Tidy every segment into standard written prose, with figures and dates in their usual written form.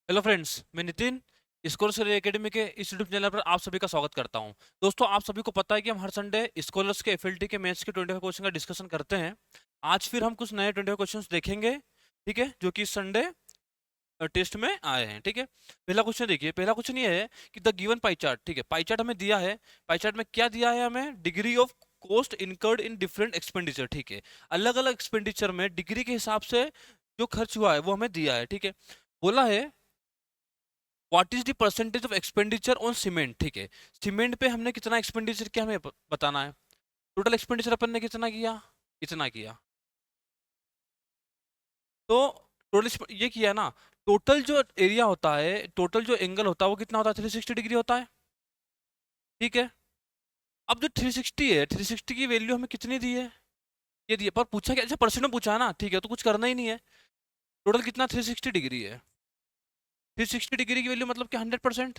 Hello friends, मैं Nitin scholar academy के इस यूट्यूब चैनल पर आप सभी का स्वागत करता हूं। दोस्तों, आप सभी को पता है कि हम हर संडे स्कॉलर्स के एफएलटी के मैथ्स के 25 क्वेश्चन का डिस्कशन करते हैं। आज फिर हम कुछ नए 25 क्वेश्चंस देखेंगे, ठीक है, जो कि संडे टेस्ट में आए हैं। ठीक है, पहला क्वेश्चन देखिए। पहला क्वेश्चन ये है कि द गिवन पाई चार्ट, ठीक है, पाई चार्ट हमें दिया है। पाई चार्ट में क्या दिया है हमें? Degree of cost incurred in different expenditure, ठीक है, अलग अलग एक्सपेंडिचर में डिग्री के हिसाब से जो खर्च हुआ है वो हमें दिया है। ठीक है, बोला है what is the percentage of expenditure on cement, ठीक है, सीमेंट पे हमने कितना एक्सपेंडिचर किया हमें बताना है। टोटल एक्सपेंडिचर अपन ने कितना किया, इतना किया। तो टोटल ये किया ना, टोटल जो एरिया होता है, टोटल जो एंगल होता है वो कितना होता है? 360 डिग्री होता है। ठीक है, अब जो 360 है, 360 की वैल्यू हमें कितनी दी है? ये दी है, पर पूछा क्या? अच्छा, परसेंट में पूछा है ना, ठीक है, तो कुछ करना ही नहीं है। टोटल कितना? 360 डिग्री है। 360 डिग्री की वैल्यू मतलब क्या? 100%।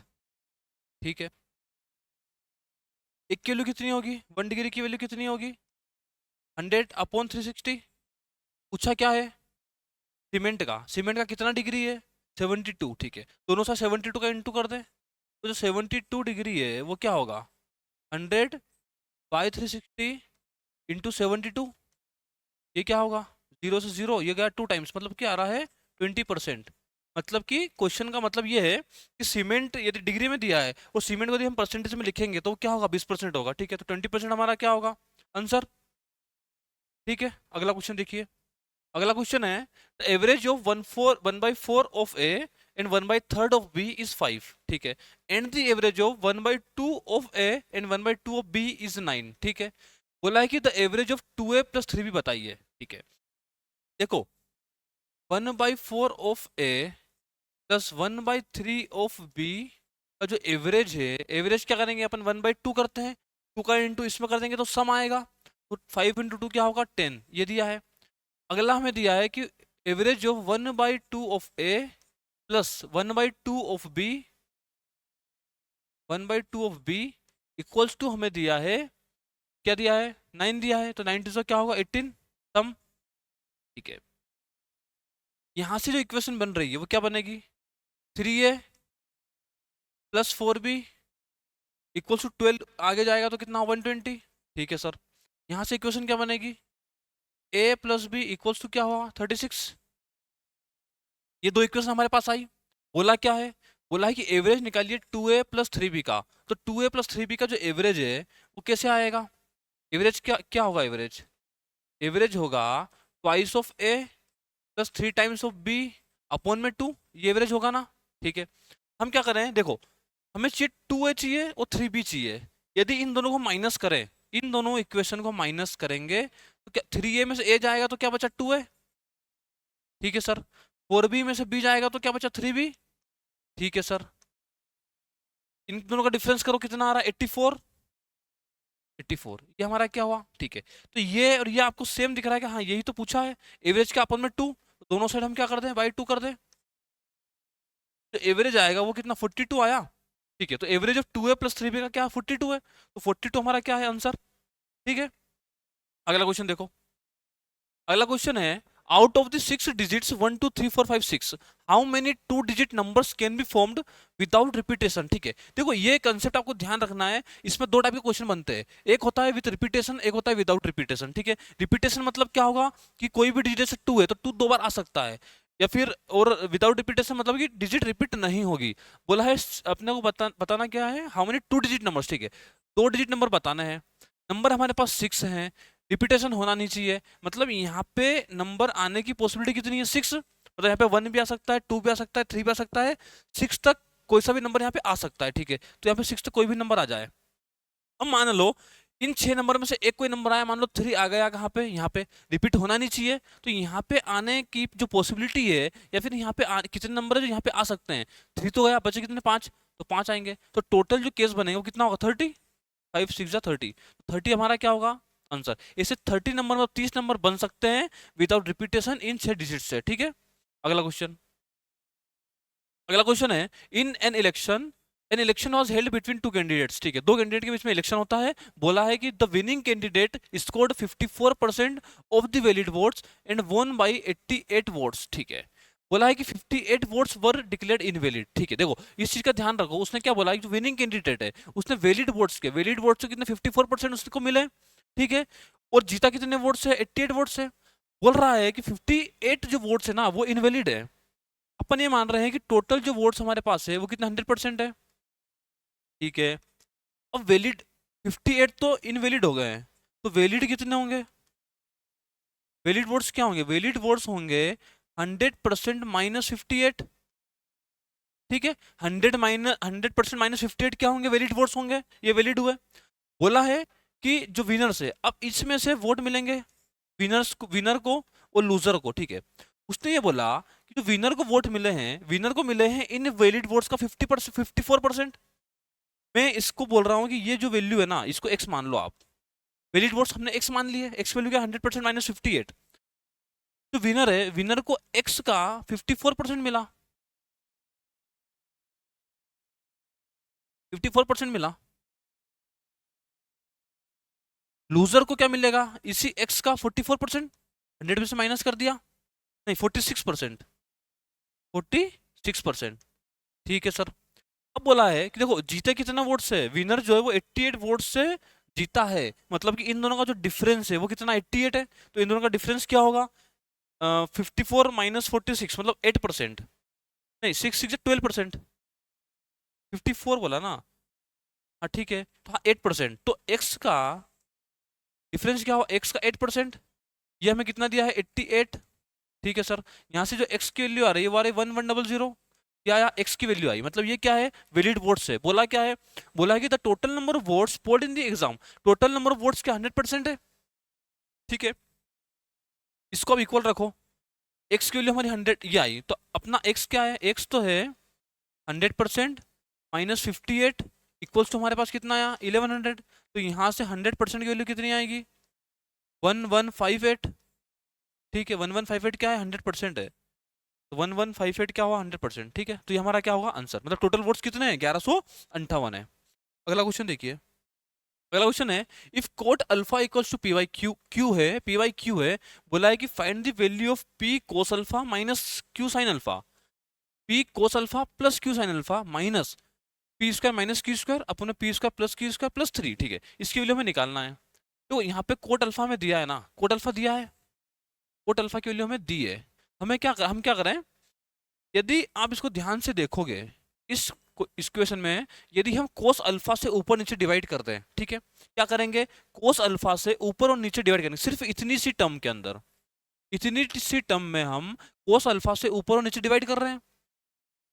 ठीक है, एक की वैल्यू कितनी होगी? 1 डिग्री की वैल्यू कितनी होगी? 100/360। पूछा क्या है? सीमेंट का। सीमेंट का कितना डिग्री है? 72। ठीक है, दोनों साथ 72 का इंटू कर दें, तो जो 72 डिग्री है वो क्या होगा? 100/360 इंटू 72। ये क्या होगा? जीरो से जीरो ये गया 2 टाइम्स, मतलब क्या आ रहा है? 20%। मतलब कि क्वेश्चन का मतलब ये है कि सीमेंट यदि डिग्री में दिया है, वो सीमेंट को यदि हम परसेंटेज में लिखेंगे तो वो क्या होगा? 20% होगा। ठीक है, तो 20% हमारा क्या होगा? आंसर। ठीक है, अगला क्वेश्चन देखिए। अगला क्वेश्चन है the average of 1/4 of A and 1/3 of B is 5। ठीक है, and the average of 1/2 of A and 1/2 of B is 9। ठीक है, बोला है कि the average of 2a plus 3b बताइए। ठीक है, देखो, 1/4 of A plus 1/3 of B का जो एवरेज है, एवरेज क्या करेंगे अपन? 1/2 करते हैं, 2 का इंटू इसमें कर देंगे तो सम आएगा। तो 5 इंटू 2 क्या होगा? 10। ये दिया है। अगला हमें दिया है कि average of 1/2 of A plus 1/2 of B, 1/2 of B equals to हमें दिया है, क्या दिया है? 9 दिया है। तो 9 से क्या होगा? 18 सम। ठीक है, यहां से जो इक्वेशन बन रही है वो क्या बनेगी? 3a plus 4b equals to 12। आगे जाएगा तो कितना? 120। ठीक है सर, यहां से इक्वेशन क्या बनेगी? a plus B equals to क्या हुआ? 36। ये दो इक्वेशन हमारे पास आई। बोला क्या है? बोला है कि एवरेज निकालिए 2a प्लस 3b का। तो 2a प्लस 3b का जो एवरेज है वो कैसे आएगा? एवरेज क्या क्या होगा? एवरेज एवरेज होगा twice of A plus 3 times of B upon में 2। ये एवरेज होगा ना। ठीक है, हम क्या करें? देखो, हमें चाहिए 2a चाहिए और 3b चाहिए। यदि इन दोनों को माइनस करें, इन दोनों इक्वेशन को माइनस करेंगे तो क्या 3a में से a जाएगा तो क्या बचा? 2a। ठीक है सर, 4b में से b जाएगा तो क्या बचा? 3b। ठीक है सर, इन दोनों का डिफरेंस करो, कितना आ रहा है? 84। 84 ये हमारा क्या हुआ? ठीक है, तो ये और ये आपको सेम दिख रहा है कि हाँ यही तो पूछा है। एवरेज का अपन में 2, दोनों साइड हम क्या कर दें? बाई 2 कर दें, तो एवरेज आएगा वो कितना? 42 आया। ठीक है, तो average of 2a plus 3b का क्या? 42 है। तो 42 हमारा क्या है? आंसर। ठीक है, अगला क्वेश्चन देखो। अगला क्वेश्चन है out of the 6 digits 1 2 3 4 5 6 how many 2 digit numbers can be formed without repetition. ठीक है, देखो ये कंसेप्ट आपको ध्यान रखना है। इसमें दो टाइप के क्वेश्चन बनते हैं, एक होता है विद रिपीटेशन, एक होता है विदाउट रिपीटेशन। ठीक है, रिपीटेशन मतलब क्या होगा कि कोई भी डिजिट से 2 है तो 2 2 बार आ सकता है, या फिर और विदाउट रिपीटेशन मतलब कि डिजिट रिपीट नहीं होगी। बोला है अपने को बताना क्या है? How many 2 digit numbers. ठीक है, 2 डिजिट नंबर बताना है। नंबर हमारे पास 6 है, रिपीटेशन होना नहीं चाहिए। मतलब यहाँ पे नंबर आने की पॉसिबिलिटी कितनी है? 6। मतलब यहाँ पे 1 भी आ सकता है, 2 भी आ सकता है, 3 भी आ सकता है, 6 तक कोई सा भी नंबर यहाँ पे आ सकता है। ठीक है, तो यहाँ पे 6 तक कोई भी नंबर आ जाए। अब मान लो इन 6 नंबर में से एक कोई नंबर आया, मान लो 3 आ गया, कहाँ पे? यहाँ पे। रिपीट होना नहीं चाहिए, तो यहाँ पे आने की जो पॉसिबिलिटी है, या फिर यहाँ पे कितने नंबर है जो यहाँ पे आ सकते हैं? 3 तो गया, बचे कितने? 5। तो 5 आएंगे, तो टोटल जो केस बनेगा वो कितना होगा? 30। 5 6 जा 30, 30 हमारा क्या होगा? आंसर। इसे 30 नंबर में 30 नंबर बन सकते हैं विदाउट रिपीटेशन इन 6 डिजिट से। ठीक है, अगला क्वेश्चन। अगला क्वेश्चन है in an election was held between 2 candidates. ठीक है, दो कैंडिडेट के बीच में इलेक्शन होता है। बोला है कि the winning candidate scored 54% of the valid votes and वोन बाई 88 वोट्स। ठीक है, बोला है कि 58 वोट्स वर डिक्लेयर्ड इनवैलिड। ठीक है, देखो इस चीज का ध्यान रखो, उसने क्या बोला है, जो विनिंग कैंडिडेट है उसने वैलिड वोट्स कितने 54% उसको मिले। ठीक है, और जीता कितने वोट्स है, 88 वोट्स है। बोल रहा है कि 58 जो वोट्स है ना वो इनवैलिड है। अपन ये मान रहे हैं कि टोटल जो वोट्स हमारे पास है वो कितना 100% है। ठीक है, अब वैलिड 58 तो इनवैलिड हो गए हैं, तो वैलिड कितने होंगे, वैलिड वोट्स क्या होंगे, वैलिड वोट्स होंगे 100% माइनस 58। ठीक है, 100% माइनस 58 क्या होंगे, वैलिड वोट्स होंगे, ये वैलिड हुए। बोला है कि जो विनर्स है, अब इसमें से वोट मिलेंगे विनर को और लूजर को। ठीक है, उसने ये बोला कि जो विनर को वोट मिले हैं, विनर को मिले हैं इन वैलिड वोट्स का 50%, 54%। मैं इसको बोल रहा हूँ कि ये जो वैल्यू है ना इसको एक्स मान लो आप। वैलिड वोट्स हमने एक्स मान लिए, एक्स वैल्यू क्या 100% माइनस 58। जो विनर है, विनर को एक्स का 54% मिला, 54% मिला। लूजर को क्या मिलेगा, इसी एक्स का 44%, 100 में से माइनस कर दिया, नहीं 46%, 46%। ठीक है सर। अब बोला है कि देखो जीते कितना वोट से, विनर जो है वो 88 वोट से जीता है, मतलब कि इन दोनों का जो डिफरेंस है वो कितना 88 है, तो इन दोनों का डिफरेंस क्या होगा, 54 माइनस 46 मतलब 8%, नहीं 6 6 12%, 54 बोला ना। हाँ ठीक है, तो हाँ 8%, तो एक्स का डिफरेंस क्या होगा, एक्स का 8%, ये हमें कितना दिया है 88। ठीक है सर, यहाँ से जो एक्स की वैल्यू आ रही है वो आ रही है 1100, क्या आया, एक्स की वैल्यू आई, मतलब ये क्या है, वैलिड वोट्स है। बोला क्या है, बोला है कि the total number of votes polled in the exam, total number of votes क्या 100% है। ठीक है, इसको अब इक्वल रखो, एक्स की वैल्यू हमारी 100 ये आई, तो अपना एक्स क्या है, एक्स तो है 100% माइनस 58 इक्वल्स टू हमारे पास कितना आया 1100, तो यहाँ से 100% की वैल्यू कितनी आएगी 1158। ठीक है, 1158 क्या है 100% है, तो 1158 क्या हुआ 100%। ठीक है, तो ये हमारा क्या होगा आंसर, मतलब टोटल वोट्स कितने हैं 1158 है। अगला क्वेश्चन देखिए, अगला क्वेश्चन है if cot alpha equals to P by Q, Q है पी वाई क्यू है, बोला है कि find the value of P cos alpha minus Q sin alpha, P cos alpha plus Q sin alpha minus P square minus Q square अपने P square plus 3। ठीक है, इसकी value हमें निकालना है। तो यहाँ पे कोट अल्फा में दिया है ना, कोट अल्फा दिया है, कोट अल्फा की वैल्यू हमें दी है। हम क्या करें, यदि आप इसको ध्यान से देखोगे, इस इक्वेशन में यदि हम कोस अल्फा से ऊपर नीचे डिवाइड करते हैं, ठीक है, क्या करेंगे, कोस अल्फा से ऊपर और नीचे डिवाइड करेंगे, सिर्फ इतनी सी टर्म के अंदर, इतनी सी टर्म में हम कोस अल्फा से ऊपर और नीचे डिवाइड कर रहे हैं।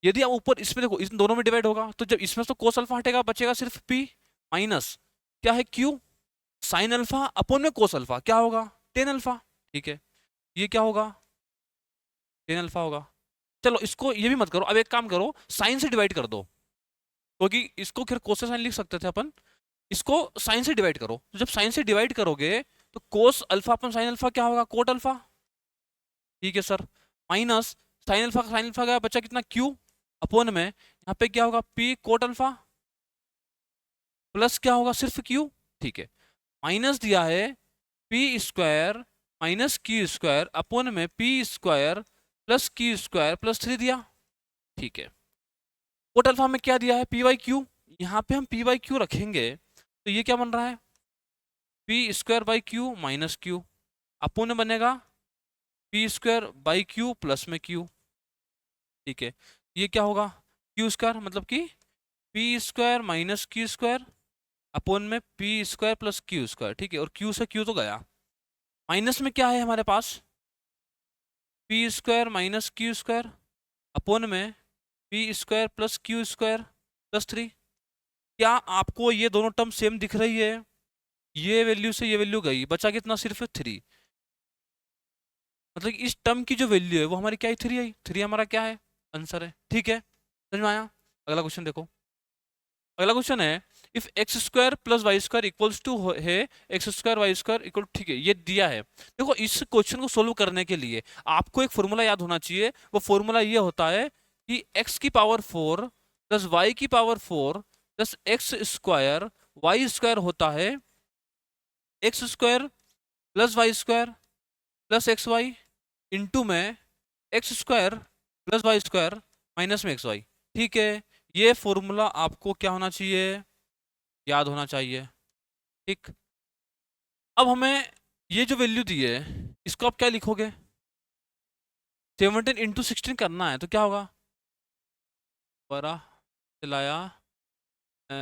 यदि आप ऊपर इसमें देखो, इन दोनों में डिवाइड होगा, तो जब इसमें तो कोस अल्फा हटेगा, बचेगा सिर्फ पी माइनस क्या है क्यू साइन अल्फा अपोन में कोस अल्फा क्या होगा टेन अल्फा। ठीक है, ये क्या होगा टेन अल्फा होगा। चलो इसको ये भी मत करो, अब एक काम करो साइन से डिवाइड कर दो, क्योंकि इसको फिर कोस से साइन लिख सकते थे अपन, इसको साइन से डिवाइड करो, तो जब साइन से डिवाइड करोगे तो कोस अल्फा अपन साइन अल्फा क्या होगा कोट अल्फा। ठीक है सर, माइनस साइन अल्फा का बच्चा कितना क्यू अपोन में यहाँ पे क्या होगा पी कोट अल्फा प्लस क्या होगा सिर्फ क्यू। ठीक है, माइनस दिया है p square minus Q square upon में p square plus q square plus 3 दिया। ठीक है, कोट अल्फा में क्या दिया है पी वाई क्यू, यहाँ पे हम पी वाई क्यू रखेंगे तो ये क्या बन रहा है p square by q minus q upon में बनेगा p square by q plus में क्यू। ठीक है, ये क्या होगा क्यू स्क्वायर मतलब कि p square minus Q square upon में p square plus q square. ठीक है, और क्यू से क्यू तो गया, माइनस में क्या है हमारे पास p square minus Q square upon में p square plus q square plus 3। क्या आपको ये दोनों टर्म सेम दिख रही है, ये वैल्यू से ये वैल्यू गई, बचा कितना सिर्फ 3, मतलब इस टर्म की जो वैल्यू है वो हमारी क्या है 3 आई, 3 हमारा क्या है आंसर है। ठीक है, समझ में आया। अगला क्वेश्चन देखो, अगला क्वेश्चन है if x square plus Y square equals to है x square Y square equal, ठीक है ये दिया है। देखो इस क्वेश्चन को सोल्व करने के लिए आपको एक फॉर्मूला याद होना चाहिए, वो फॉर्मूला ये होता है कि x की पावर 4 प्लस वाई की power 4 plus x square Y square होता है x square plus Y square plus x y into में x square plus Y square minus में एक्स वाई। ठीक है, ये फॉर्मूला आपको क्या होना चाहिए, याद होना चाहिए। ठीक, अब हमें ये जो वैल्यू दी है इसको आप क्या लिखोगे, 17 इंटू 16 करना है तो क्या होगा, 12 चलाया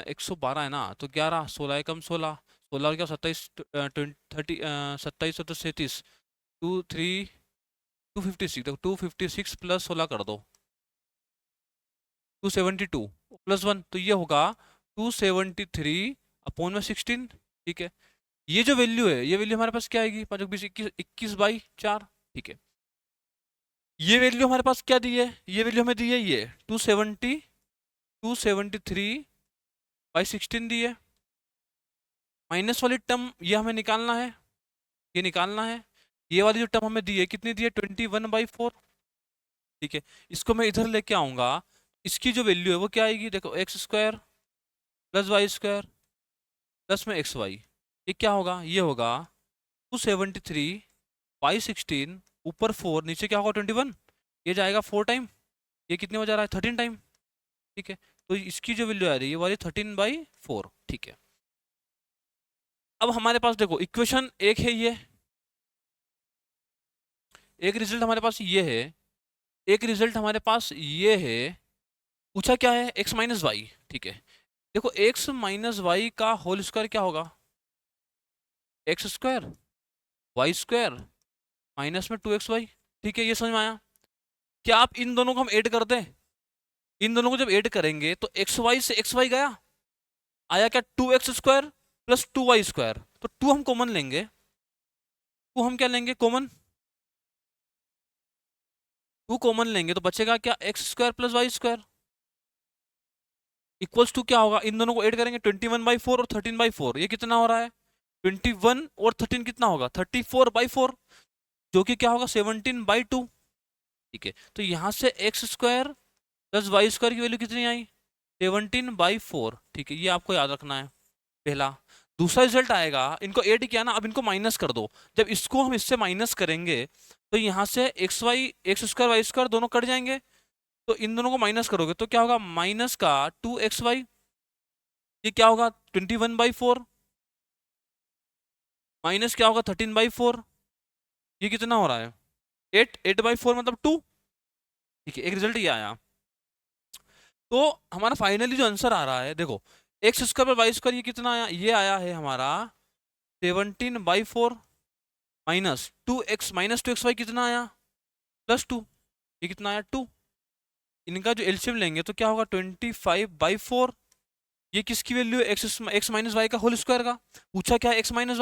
112 है ना, तो 11, 16 कम 16, 16 और क्या 27, 30, 27 और 37, 256, देखो 256 प्लस 16 कर दो 272 प्लस 1, तो ये होगा 273 अपॉन में 16। ठीक है, ये जो वैल्यू है ये वैल्यू हमारे पास क्या आएगी, 5 20 21, 21/4। ठीक है, ये वैल्यू हमारे पास क्या दी है, ये वैल्यू हमें दी है ये 273/16 दी है। माइनस वाली टर्म ये हमें निकालना है, ये निकालना है। ये वाली जो टर्म हमें दी है कितनी दी है, 21/4। ठीक है, इसको मैं इधर लेके आऊंगा, इसकी जो वैल्यू है वो क्या आएगी, देखो X square plus Y square plus में एक्स वाई, ये क्या होगा, ये होगा 273/16 ऊपर 4 नीचे क्या होगा 21, ये जाएगा 4 टाइम, ये कितने हो जा रहा है 13 टाइम। ठीक है, तो इसकी जो वैल्यू आ रही है ये वाली 13/4। ठीक है, अब हमारे पास देखो इक्वेशन एक है, ये एक रिजल्ट हमारे पास ये है, एक रिजल्ट हमारे पास ये है, पूछा क्या है x माइनस वाई। ठीक है, देखो x माइनस वाई का होल स्क्वायर क्या होगा, X square Y square minus में 2xy। ठीक है, ये समझ में आया, क्या आप इन दोनों को हम ऐड कर दें, इन दोनों को जब ऐड करेंगे तो एक्स वाई से एक्स वाई गया, आया क्या 2x² प्लस 2y², तो 2 हम कॉमन लेंगे, 2 हम क्या लेंगे कॉमन, 2 कॉमन लेंगे तो बचेगा क्या x² plus y² equals to क्या होगा, इन दोनों को ऐड करेंगे 21/4 और 13/4, ये कितना हो रहा है 21 और 13 कितना होगा 34/4, जो कि क्या होगा 17/2। ठीक है, तो यहां से x² प्लस y² की वैल्यू कितनी आई 17/4। ठीक है, ये आपको याद रखना है पहला। दूसरा रिजल्ट आएगा, इनको ऐड किया ना, अब इनको माइनस कर दो, जब इसको हम इससे माइनस करेंगे तो यहाँ से x² y² दोनों कट जाएंगे, तो इन दोनों को माइनस करोगे तो क्या होगा माइनस का 2xy, ये क्या होगा 21/4, माइनस क्या होगा 13/4, ये कितना हो रहा है 8/4 मतलब 2। ठीक है, एक रिजल्ट ये आया, तो हमारा फाइनली जो आंसर आ रहा है देखो x² पर y² ये कितना आया, ये आया है हमारा 17/4 -2x कितना आया +2, ये कितना आया 2, इनका जो एलसीएम लेंगे तो क्या होगा 25/4। ये किसकी वैल्यू है एक्स माइनस वाई का होल स्क्वायर का, पूछा क्या है एक्स माइनस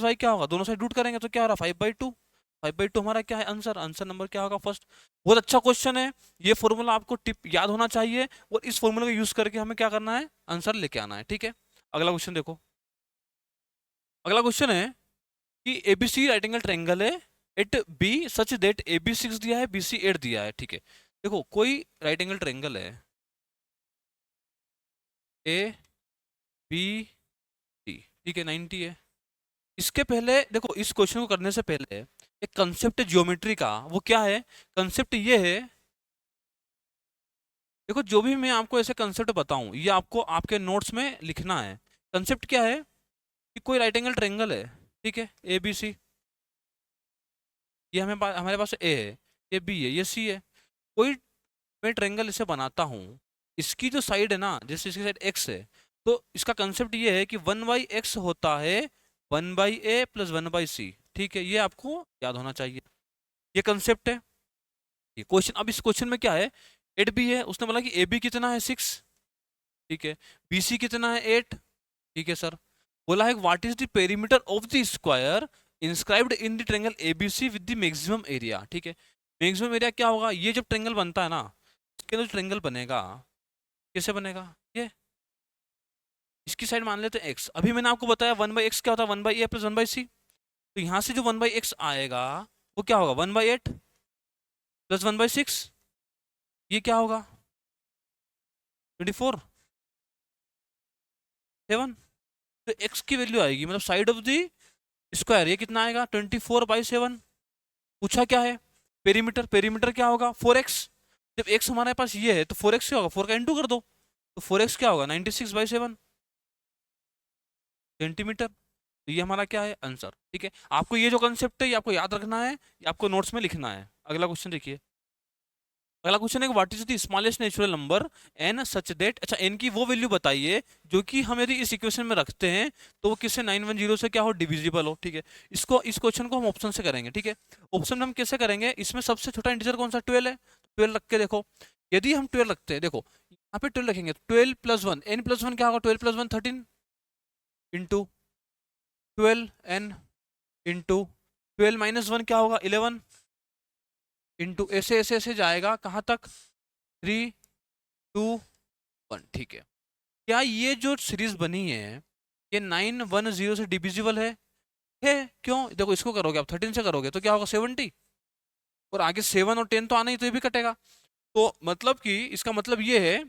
वाई क्या होगा, दोनों साइड रूट करेंगे तो क्या हो रहा है 5/2, 5/2 हमारा क्या है आंसर, आंसर नंबर क्या होगा फर्स्ट। बहुत अच्छा क्वेश्चन है, ये फॉर्मूला आपको टिप याद होना चाहिए और इस फॉर्मूला को यूज करके हमें क्या करना है आंसर लेके आना है। ठीक है, अगला क्वेश्चन देखो, अगला क्वेश्चन है कि एबीसी राइट एंगल ट्रायंगल है at B such that AB 6 दिया है BC 8 दिया है। ठीक है, देखो कोई राइट एंगल ट्रायंगल है ABC, ठीक है 90 है, इसके पहले देखो इस क्वेश्चन को करने से पहले एक कंसेप्ट है ज्योमेट्री का, वो क्या है कंसेप्ट ये है, देखो जो भी मैं आपको ऐसे कंसेप्ट बताऊं ये आपको आपके नोट्स में लिखना है। कंसेप्ट क्या है कि कोई राइट एंगल ट्रायंगल है, ठीक है ABC, ये हमारे पास ए है, ये बी है, ये सी है, कोई मैं ट्रायंगल इसे बनाता हूँ, इसकी जो साइड है ना जैसे इसकी साइड एक्स है, तो इसका कंसेप्ट ये है कि 1/x होता है 1/a प्लस 1/c। ठीक है, ये आपको याद होना चाहिए, ये कंसेप्ट है। ये क्वेश्चन, अब इस क्वेश्चन में क्या है एट बी है, उसने बोला कि ए बी कितना है 6, ठीक है बी सी कितना है 8। ठीक है सर, बोला है what is the perimeter of the square inscribed in the triangle ABC with the maximum area. ठीक है, मैक्सिमम एरिया क्या होगा, ये जब ट्रायंगल बनता है ना, इसके अंदर ट्रायंगल बनेगा, कैसे बनेगा, ये इसकी साइड मान लेते हैं एक्स, अभी मैंने आपको बताया 1/x क्या होता है 1/a प्लस 1/c, तो यहाँ से जो 1/x आएगा वो क्या होगा 1/8 प्लस 1/6, ये क्या होगा 24 7, तो x की वैल्यू आएगी मतलब साइड ऑफ द स्क्वायर, ये कितना आएगा 24/7। पूछा क्या है पेरीमीटर, पेरीमीटर क्या होगा 4x। जब x हमारे पास ये है तो 4x क्या होगा, 4 का इंटू कर दो, तो 4x क्या होगा 96/7 सेंटीमीटर। तो ये हमारा क्या है आंसर। ठीक है, आपको ये जो कंसेप्ट है ये आपको याद रखना है, ये आपको नोट्स में लिखना है। अगला क्वेश्चन देखिए। अगला क्वेश्चन है what is the smallest natural number n such that, अच्छा n की वो वैल्यू बताइए जो कि हम यदि इस इक्वेशन में रखते हैं तो वो किससे 910 से क्या हो डिविजिबल हो। ठीक है, इसको इस क्वेश्चन को हम ऑप्शन से करेंगे। ठीक है, ऑप्शन में हम कैसे करेंगे, इसमें सबसे छोटा इंटीजर कौन सा 12 है, 12 रख के देखो। यदि हम 12 रखते हैं, देखो यहाँ पे 12 रखेंगे, 12 प्लस 1 n प्लस 1 क्या होगा, 12 plus 1 13 into 12 n into 12 minus 1 क्या होगा 11 इंटू ऐसे ऐसे ऐसे जाएगा कहाँ तक 3 2 1। ठीक है, क्या ये जो सीरीज बनी है ये 910 से डिविजिबल है क्यों, देखो इसको करोगे आप 13 से करोगे तो क्या होगा 70, और आगे 7 और 10 तो आना ही, तो ये भी कटेगा। तो मतलब कि इसका मतलब ये है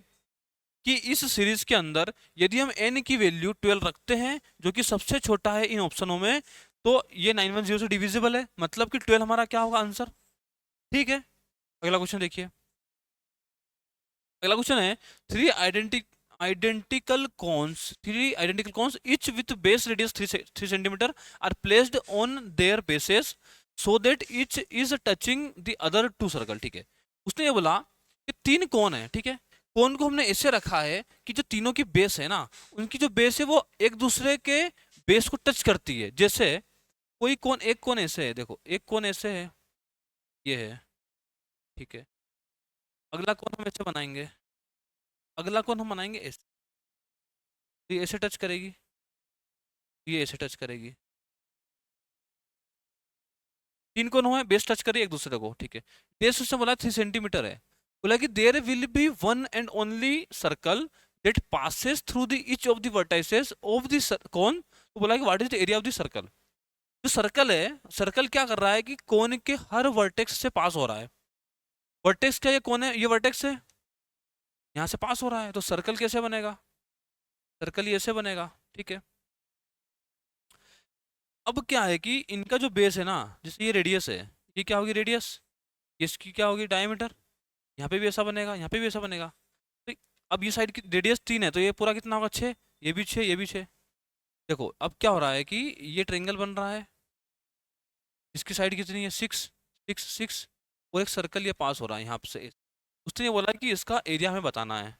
कि इस सीरीज के अंदर यदि हम n की वैल्यू 12 रखते हैं जो कि सबसे छोटा है इन ऑप्शनों में, तो ये 910 से डिविजिबल है, मतलब कि 12 हमारा क्या होगा आंसर। ठीक है, अगला क्वेश्चन देखिए। अगला क्वेश्चन है three identical cons each with base radius 3 centimetre are placed on their bases so that each is touching the other two circle। ठीक है, उसने ये बोला कि तीन कोन है, ठीक है, कोन को हमने ऐसे रखा है कि जो तीनों की बेस है ना, उनकी जो बेस है वो एक दूसरे के बेस को टच करती है। जैसे कोई कोन, एक कोन ऐसे है, देखो एक कोन ऐसे है, ये है, ठीक है, अगला कोन हम ऐसे बनाएंगे, अगला कोन हम बनाएंगे ऐसे, तो ये ऐसे टच करेगी, ये ऐसे टच करेगी, तीन कोन हुए बेस टच करिए एक दूसरे को। ठीक है, बेस उसने बोला 3 सेंटीमीटर है, बोला कि there will be one and only circle that passes through the each of the vertices of the cone. तो बोला कि what is the area of the circle. जो सर्कल है, सर्कल क्या कर रहा है कि कोन के हर वर्टेक्स से पास हो रहा है। वर्टेक्स क्या, ये कौन है, ये वर्टेक्स है, यहाँ से पास हो रहा है, तो सर्कल कैसे बनेगा, सर्कल ये ऐसे बनेगा। ठीक है, अब क्या है कि इनका जो बेस है ना, जैसे ये रेडियस है, ये क्या होगी रेडियस, इसकी क्या होगी डायमीटर, यहाँ पे भी ऐसा बनेगा, यहाँ पे भी ऐसा बनेगा। तो अब ये साइड की रेडियस 3 है तो ये पूरा कितना होगा 6, ये भी 6 ये भी 6। देखो अब क्या हो रहा है कि ये ट्रेंगल बन रहा है, इसकी साइड कितनी है 6 6 6, और एक सर्कल ये पास हो रहा है यहाँ से। उसने ये बोला कि इसका एरिया हमें बताना है।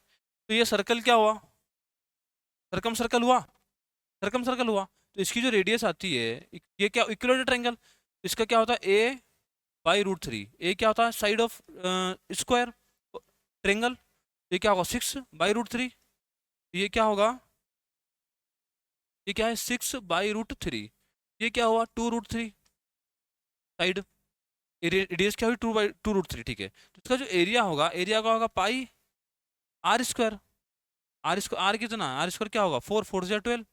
तो ये सर्कल क्या हुआ, सरकम सर्कल हुआ, सरकम सर्कल हुआ। तो इसकी जो रेडियस आती है, ये क्या इक्विलेटरल ट्रायंगल, इसका क्या होता है a/√3, ए क्या होता है साइड ऑफ स्क्वायर ट्रायंगल, ये क्या होगा 6/√3, ये क्या होगा, ये क्या है 6/√3, ये क्या हुआ 2√3 साइड, रेडियस क्या हुई 2/2√3। ठीक है, तो इसका जो एरिया होगा, एरिया का होगा pi r square, r square, r कितना, आर स्क्वायर क्या होगा 4 4 या 12,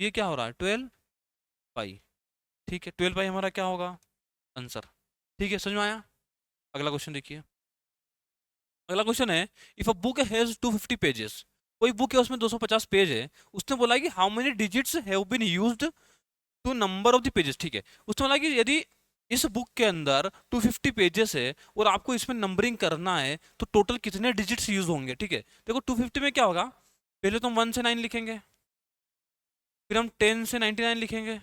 ये क्या हो रहा है 12 पाई। ठीक है, 12 पाई हमारा क्या होगा आंसर। ठीक है, समझ में आया। अगला क्वेश्चन देखिए। अगला क्वेश्चन है if a book has 250 pages, कोई बुक है उसमें 250 पेज है, उसने बोला कि how many digits have been used to number of the pages. ठीक है, उसने बोला कि यदि इस बुक के अंदर 250 पेजेस है और आपको इसमें नंबरिंग करना है तो टोटल कितने डिजिट्स यूज होंगे। ठीक है, देखो 250 में क्या होगा, पहले तो हम 1 से 9 लिखेंगे, फिर हम 10 से 99 लिखेंगे,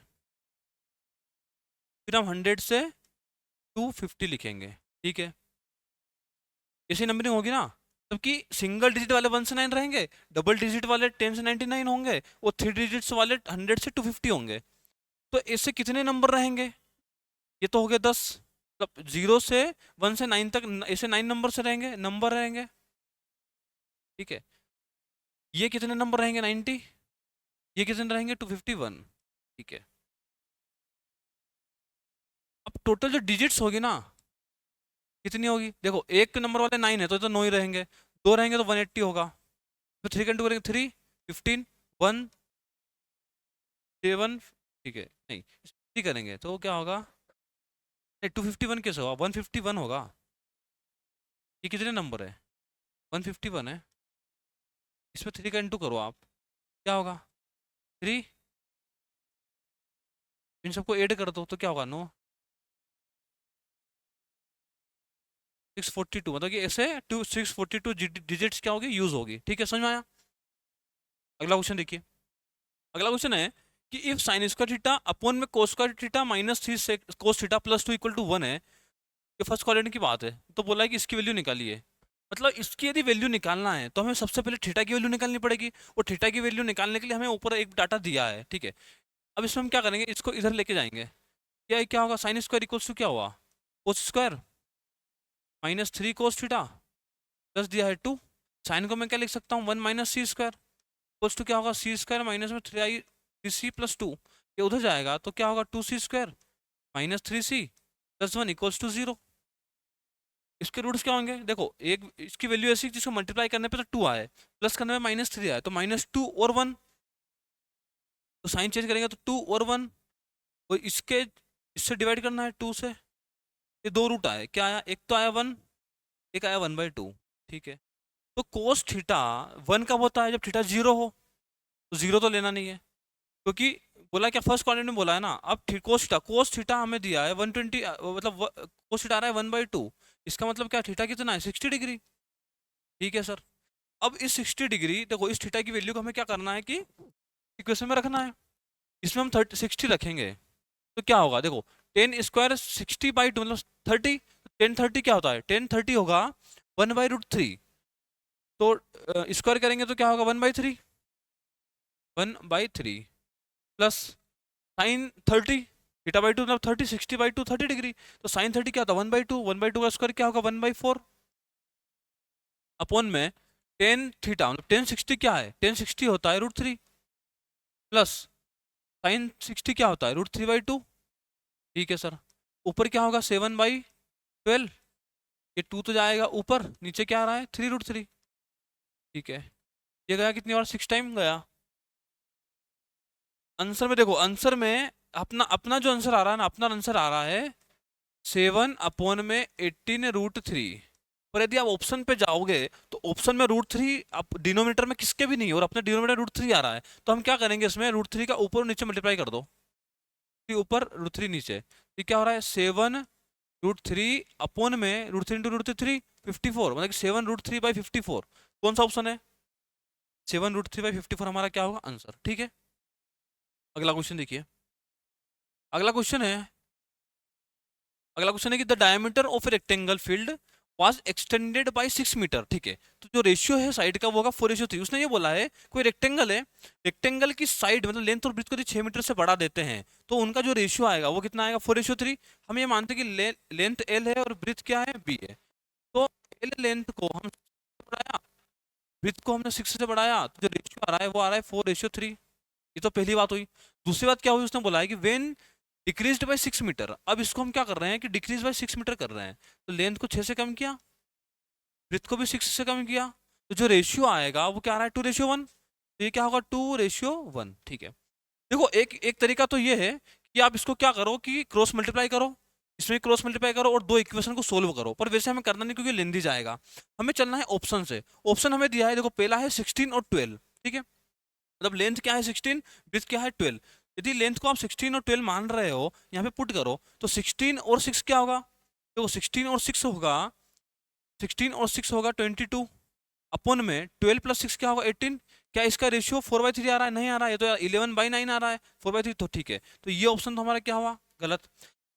फिर हम 100 से 250 लिखेंगे। ठीक है, ऐसी नंबरिंग होगी ना, जबकि सिंगल डिजिट वाले 1 से 9 रहेंगे, डबल डिजिट वाले 10 से 99 होंगे, और 3 डिजिट्स वाले 100 से 250 होंगे। तो ऐसे कितने नंबर रहेंगे, ये तो हो गए 10, मतलब 0 से 1 से 9 तक ऐसे 9 नंबर से रहेंगे, नंबर रहेंगे। ठीक है, ये कितने नंबर रहेंगे 90, ये कितने रहेंगे 251। ठीक है, अब टोटल जो डिजिट्स होगी ना कितनी होगी, देखो एक नंबर वाले 9 है तो 9 ही रहेंगे, दो रहेंगे तो 180 होगा, तो 3 कंटू करेंगे 3 15 1 7। ठीक है, नहीं 3 करेंगे तो क्या होगा, नहीं 251 कैसे होगा, 151 होगा। ये कितने नंबर है 151 है, इसमें 3 का इंटू करो आप, क्या होगा 3, इन सबको ऐड कर दो तो क्या होगा 9। 642 मतलब कि ऐसे 642 डिजिट्स क्या होगी, यूज होगी। ठीक है, समझ में आया? अगला क्वेश्चन देखिए। अगला क्वेश्चन है कि if sine square theta upon में cos square theta minus 3 cos theta plus 2 equal to 1 है, ये फर्स्ट क्वाड्रेंट की बात है, तो बोला है कि इसकी वैल्यू निकालिए। मतलब इसकी यदि वैल्यू निकालना है तो हमें सबसे पहले थीटा की वैल्यू निकालनी पड़ेगी, और थीटा की वैल्यू निकालने के लिए हमें ऊपर एक डाटा दिया है। ठीक है, अब इसमें हम क्या करेंगे, इसको इधर लेके जाएंगे। क्या होगा, साइन स्क्वायर इक्वल्स टू क्या हुआ, cos square minus 3 cos theta plus दिया है 2। साइन को मैं क्या लिख सकता हूँ, 1 minus C square equals to क्या होगा, सी स्क्वायर माइनस में 3c प्लस 2, ये उधर जाएगा तो क्या होगा, 2c square minus 3c plus 1 equals to 0। इसके रूट्स क्या होंगे, देखो एक इसकी वैल्यू ऐसी जिसको मल्टीप्लाई करने पे तो 2 आए, प्लस करने में -3 आए, तो -2 और 1, तो साइन चेंज करेंगे तो 2 और 1, और इसके इससे डिवाइड करना है 2 से, ये दो रूट आए, क्या आया, एक तो आया 1, एक आया 1/2। ठीक है, तो कोस थीटा 1 कब होता है, जब थीटा 0 हो, तो 0 तो लेना नहीं है, क्योंकि बोला क्या, फर्स्ट क्वाड्रेंट में बोला है ना। अब कोस थीटा हमें दिया है 120, मतलब कोस थीटा आ रहा है 1/2, इसका मतलब क्या, थीटा कितना है, 60 डिग्री। ठीक है सर, अब इस 60 डिग्री देखो, इस थीटा की वैल्यू को हमें क्या करना है कि इक्वेशन में रखना है। इसमें हम 60 रखेंगे तो क्या होगा, देखो 10 स्क्वायर 60/2 मतलब 30, 10 30 क्या होता है, 10 30 होगा 1/√3, तो स्क्वायर करेंगे तो क्या होगा, 1/3, 1/3 प्लस साइन 30, थीटा/2 मतलब 30, 60/2 30 डिग्री, तो साइन 30 क्या होता है, 1/2, 1/2 का स्क्वायर क्या होगा, 1/4 अपॉन में 10 थीटा मतलब 10 60 क्या है, 10 60 होता है √3 प्लस साइन 60 क्या होता है, √3/2। ठीक है सर, ऊपर क्या होगा, 7/12, ये 2 तो जाएगा ऊपर, नीचे क्या आ रहा है, 3√3। ठीक है, ये गया कितनी बार, 6 टाइम गया। आंसर में देखो, आंसर में अपना अपना जो आंसर आ रहा है ना, अपना आंसर आ रहा है 7/18√3। पर यदि आप ऑप्शन पे जाओगे तो ऑप्शन में √3 आप डिनोमिनेटर में किसके भी नहीं है, और अपने डिनोमिनेटर √3 आ रहा है, तो हम क्या करेंगे, इसमें √3 का ऊपर और नीचे मल्टीप्लाई कर दो, ऊपर √3 नीचे, ये क्या हो रहा है, 7√3 अपॉन में √3 इंटू √3 54, मतलब कि 7√3/54। कौन सा ऑप्शन है, 7√3/54 हमारा क्या होगा आंसर। ठीक है, अगला क्वेश्चन देखिए। अगला क्वेश्चन है अगला क्वेश्चन है कि the diameter of a rectangle field was extended by 6 metre. ठीक है, तो जो रेशियो है साइड का वो होगा 4:3। उसने ये बोला है कोई रेक्टेंगल है, रेक्टेंगल की साइड मतलब लेंथ और ब्रेड्थ को 6 मीटर से बढ़ा देते हैं, तो उनका जो रेशियो आएगा वो कितना आएगा, 4:3। हम ये मानते हैं कि लेंथ एल है और ब्रेड्थ क्या है, बी है, तो एल लेंथ को हम बढ़ाया, ब्रेड्थ को हमने 6 से बढ़ाया, तो जो रेशियो आ रहा है वो आ रहा है 4:3। ये तो पहली बात हुई। दूसरी बात क्या हुई, उसने बोला है कि वेन डिक्रीज्ड बाय 6 मीटर, अब इसको हम क्या कर रहे हैं कि डिक्रीज बाय 6 मीटर कर रहे हैं, तो लेंथ को 6 से कम किया, ब्रेथ को भी 6 से कम किया, तो जो रेशियो आएगा वो क्या आ रहा है, 2:1। तो ये क्या होगा, 2:1। ठीक है, देखो एक एक तरीका तो ये है कि आप इसको क्या करो कि क्रॉस मल्टीप्लाई करो, इसमें क्रॉस मल्टीप्लाई करो और दो इक्वेशन को सोल्व करो, पर वैसे हमें करना नहीं क्योंकि लेंदी जाएगा। हमें चलना है ऑप्शन से। ऑप्शन हमें दिया है, देखो पहला है 16 और 12। ठीक है, मतलब लेंथ क्या है 16, ब्रेथ क्या है 12। यदि लेंथ को आप 16 और 12 मान रहे हो, यहाँ पे पुट करो, तो 16 और 6 क्या होगा, देखो 16 और 6 होगा, 16 और 6 होगा 22 अपॉन में 12 प्लस 6 क्या होगा 18। क्या इसका रेशियो 4/3 आ रहा है, नहीं आ रहा है, ये तो 11/9 आ रहा है, 4/3 तो ठीक है, तो ये ऑप्शन तो हमारा क्या हुआ, गलत।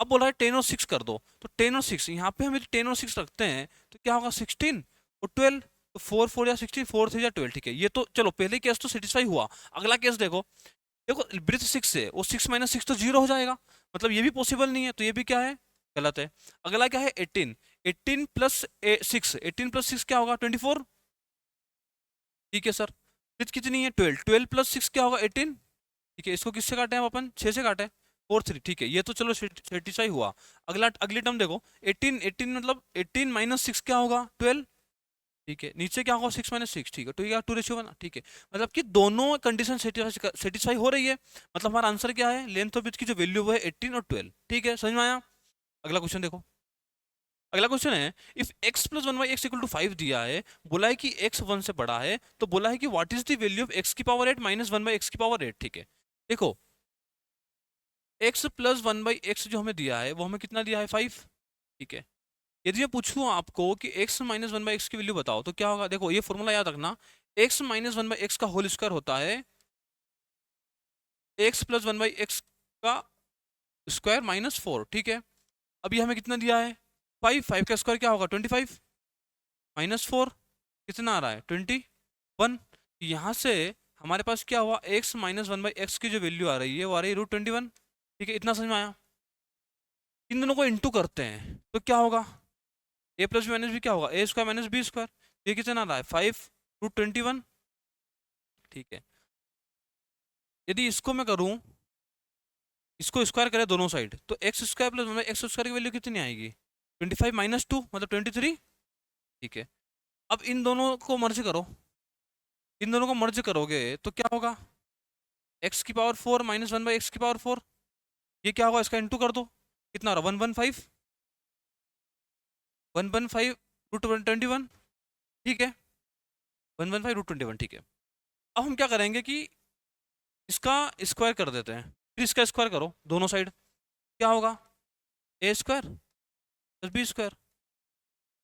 अब बोल रहा है 10 और 6 कर दो, तो 10 और 6 यहाँ पे हम यदि 10 और 6 रखते हैं तो क्या होगा 16 और 12, तो 4 4 या 16, 4 3 या 12। ठीक है, ये तो चलो पहले केस तो सेटिस्फाई हुआ। अगला केस देखो, देखो ब्रिथ 6 है, वो 6 - 6 तो 0 हो जाएगा, मतलब ये भी पॉसिबल नहीं है, तो ये भी क्या है, गलत है। अगला क्या है 18, 18 प्लस 6, 18 प्लस 6 क्या होगा 24। ठीक है सर, ब्रिथ कितनी है 12, 12 प्लस 6 क्या होगा 18। ठीक है, इसको किससे काटे हम अपन, 6 से काटे, 4 3। ठीक है, ये तो चलो सेटिस्फाई हुआ। अगली टर्म देखो 18, 18 मतलब 18 - 6 क्या होगा 12। ठीक है, नीचे क्या होगा 6 - 6। ठीक है, तो ये 2:1। ठीक है, मतलब कि दोनों कंडीशन सेटिस्फाई हो रही है, मतलब हमारा आंसर क्या है, लेंथ ऑफ ब्रिज की जो वैल्यू वो है 18 और 12। ठीक है, समझ में आया। अगला क्वेश्चन देखो। अगला क्वेश्चन है इफ x + 1/x = 5 दिया है, बोला है कि x 1 से बड़ा है, तो बोला है कि what is the value of x⁸ - 1/x⁸। ठीक है, देखो x + 1/x जो हमें दिया है वो हमें कितना दिया है 5। ठीक है, यदि मैं पूछूं आपको कि x minus one by x की वैल्यू बताओ तो क्या होगा? देखो ये फॉर्मूला याद रखना, x minus one by x का होल स्क्वायर होता है x plus one by x का स्क्वायर माइनस 4, ठीक है। अब ये हमें कितना दिया है? 5, 5 का स्क्वायर क्या होगा? 25 माइनस 4 कितना आ रहा है? 21। यहाँ से हमारे पास क्या हुआ? x minus one by x की जो वैल्यू आ रही है वो आ रही है √21, ठीक है। इतना समझ में आया? इन दोनों को इंटू करते हैं तो क्या होगा? a plus b minus b क्या होगा? A square minus b square. ये कितना आ रहा है? 5 √21, ठीक है। यदि इसको मैं करूं, इसको स्क्वायर करें दोनों साइड, तो x square plus one x square की वैल्यू कितनी आएगी? 25 माइनस 2 मतलब 23, ठीक है। अब इन दोनों को मर्ज करो, इन दोनों को मर्ज करोगे तो क्या होगा? एक्स की power 4 minus one by x की पावर 4, ये क्या होगा? इसका इंटू कर दो, कितना हो रहा? 115, 115 √21, ठीक है। 115 √21, ठीक है। अब हम क्या करेंगे कि इसका स्क्वायर कर देते हैं, फिर इसका स्क्वायर करो दोनों साइड, क्या होगा? A square plus B square.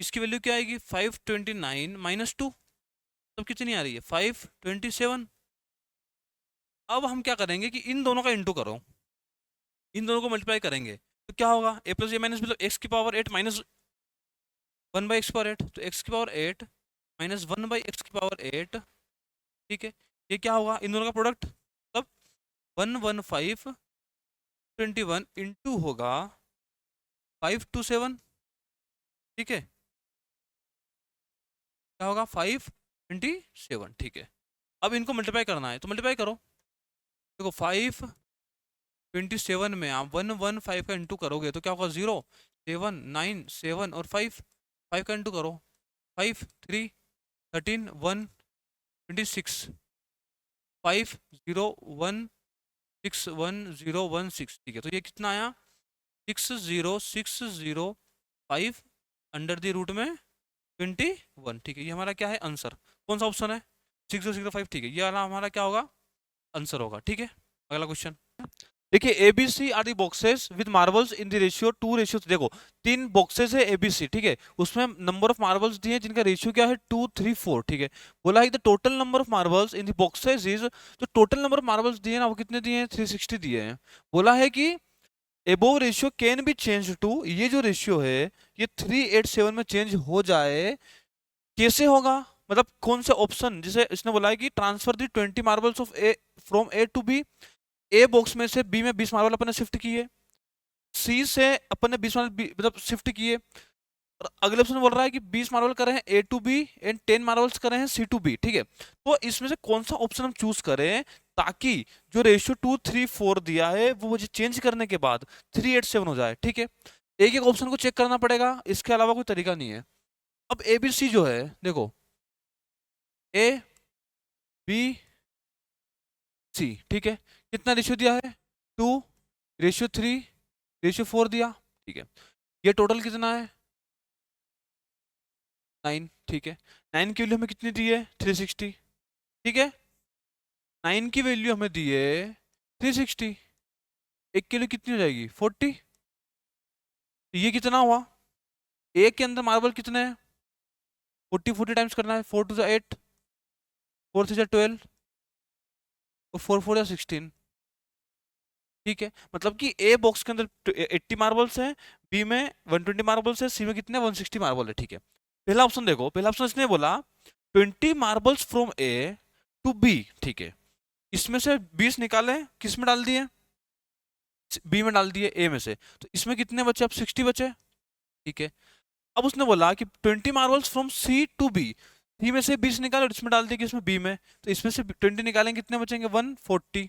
इसकी वैल्यू क्या आएगी? 529 माइनस 2, तब कितनी आ रही है? 527। अब हम क्या करेंगे कि इन दोनों का इंटू करो, इन दोनों को मल्टीप्लाई करेंगे तो क्या होगा? ए प्लस ए माइनस बी, एक्स की power 8 minus 1 by x power 8, तो एक्स की पावर 8 माइनस 1 बाई एक्स की पावर 8, ठीक है। ये क्या होगा? इन दोनों का प्रोडक्ट, तब 115 21 इंटू होगा 527, ठीक है। क्या होगा? 527, ठीक है। अब इनको मल्टीप्लाई करना है तो मल्टीप्लाई करो, देखो 527 में आप 115 का इंटू करोगे तो क्या होगा? 0 7 9 7 और 5, 5 का इंटू करो, 5 3 13 1 26, 5 0 1 6 1 0 1 6, ठीक है। तो ये कितना आया? 6065 अंडर द रूट में 21, ठीक है। ये हमारा क्या है? आंसर। कौन सा ऑप्शन है? 6065, ठीक है। ये वाला हमारा क्या होगा? आंसर होगा, ठीक है। अगला क्वेश्चन देखिए, ABC are the boxes with marbles in the ratio 2:, देखो 3 बॉक्सेस है एबीसी, ठीक है। उसमें नंबर ऑफ मार्बल्स दिए हैं जिनका रेशियो क्या है? 2 3 4, ठीक है। बोला है the total number of marbles in the boxes is, जो टोटल नंबर ऑफ मार्बल्स दिए हैं ना वो कितने दिए हैं? 360 दिए हैं। बोला है कि above ratio can be change to, ये जो रेशियो है ये 387 में चेंज हो जाए, कैसे होगा? मतलब कौन से ऑप्शन, जिसे इसने बोला है कि transfer the 20 marbles of a from a to b, a box में से बी में 20 मार्बल अपन ने शिफ्ट किए, सी से अपन ने 20 मार्बल मतलब शिफ्ट किए, और अगले ऑप्शन बोल रहा है कि 20 मार्बल करे हैं ए टू बी एंड 10 मार्बल्स करे हैं सी टू बी, ठीक है। तो इसमें से कौन सा ऑप्शन हम चूज करें ताकि जो रेशियो 2 3 4 दिया है वो मुझे चेंज करने के बाद 387 हो जाए, ठीक है। एक एक ऑप्शन को चेक करना पड़ेगा, इसके अलावा कोई तरीका नहीं है। अब ए बी सी जो है, देखो ए बी सी, ठीक है। कितना रेशियो दिया है? 2:3:4 दिया, ठीक है। ये टोटल कितना है? 9, ठीक है। 9 की वैल्यू हमें कितनी दी है? 360, ठीक है। 9 की वैल्यू हमें दी है 360, एक की वैल्यू कितनी हो जाएगी? 40। तो ये कितना हुआ? एक के अंदर मार्बल कितने हैं? 40 टाइम्स करना है, 4 2 8, 4 3 12 और 4 4 16, ठीक है। मतलब कि ए बॉक्स के अंदर 80 मार्बल्स हैं, बी में 120 मार्बल्स है, सी में कितने? 160 मार्बल है, ठीक है। पहला ऑप्शन देखो, पहला ऑप्शन इसने बोला 20 marbles from a to b, ठीक है। इसमें से 20 निकाले, किस में डाल दिए? बी में डाल दिए, ए में से। तो इसमें कितने बचे? अब 60 बचे, ठीक है। अब उसने बोला कि 20 marbles from C to B, C में से 20 निकाले और इसमें डाल दिए किसमें? बी में। तो इसमें से 20 निकालेंगे, कितने बचेंगे? 140।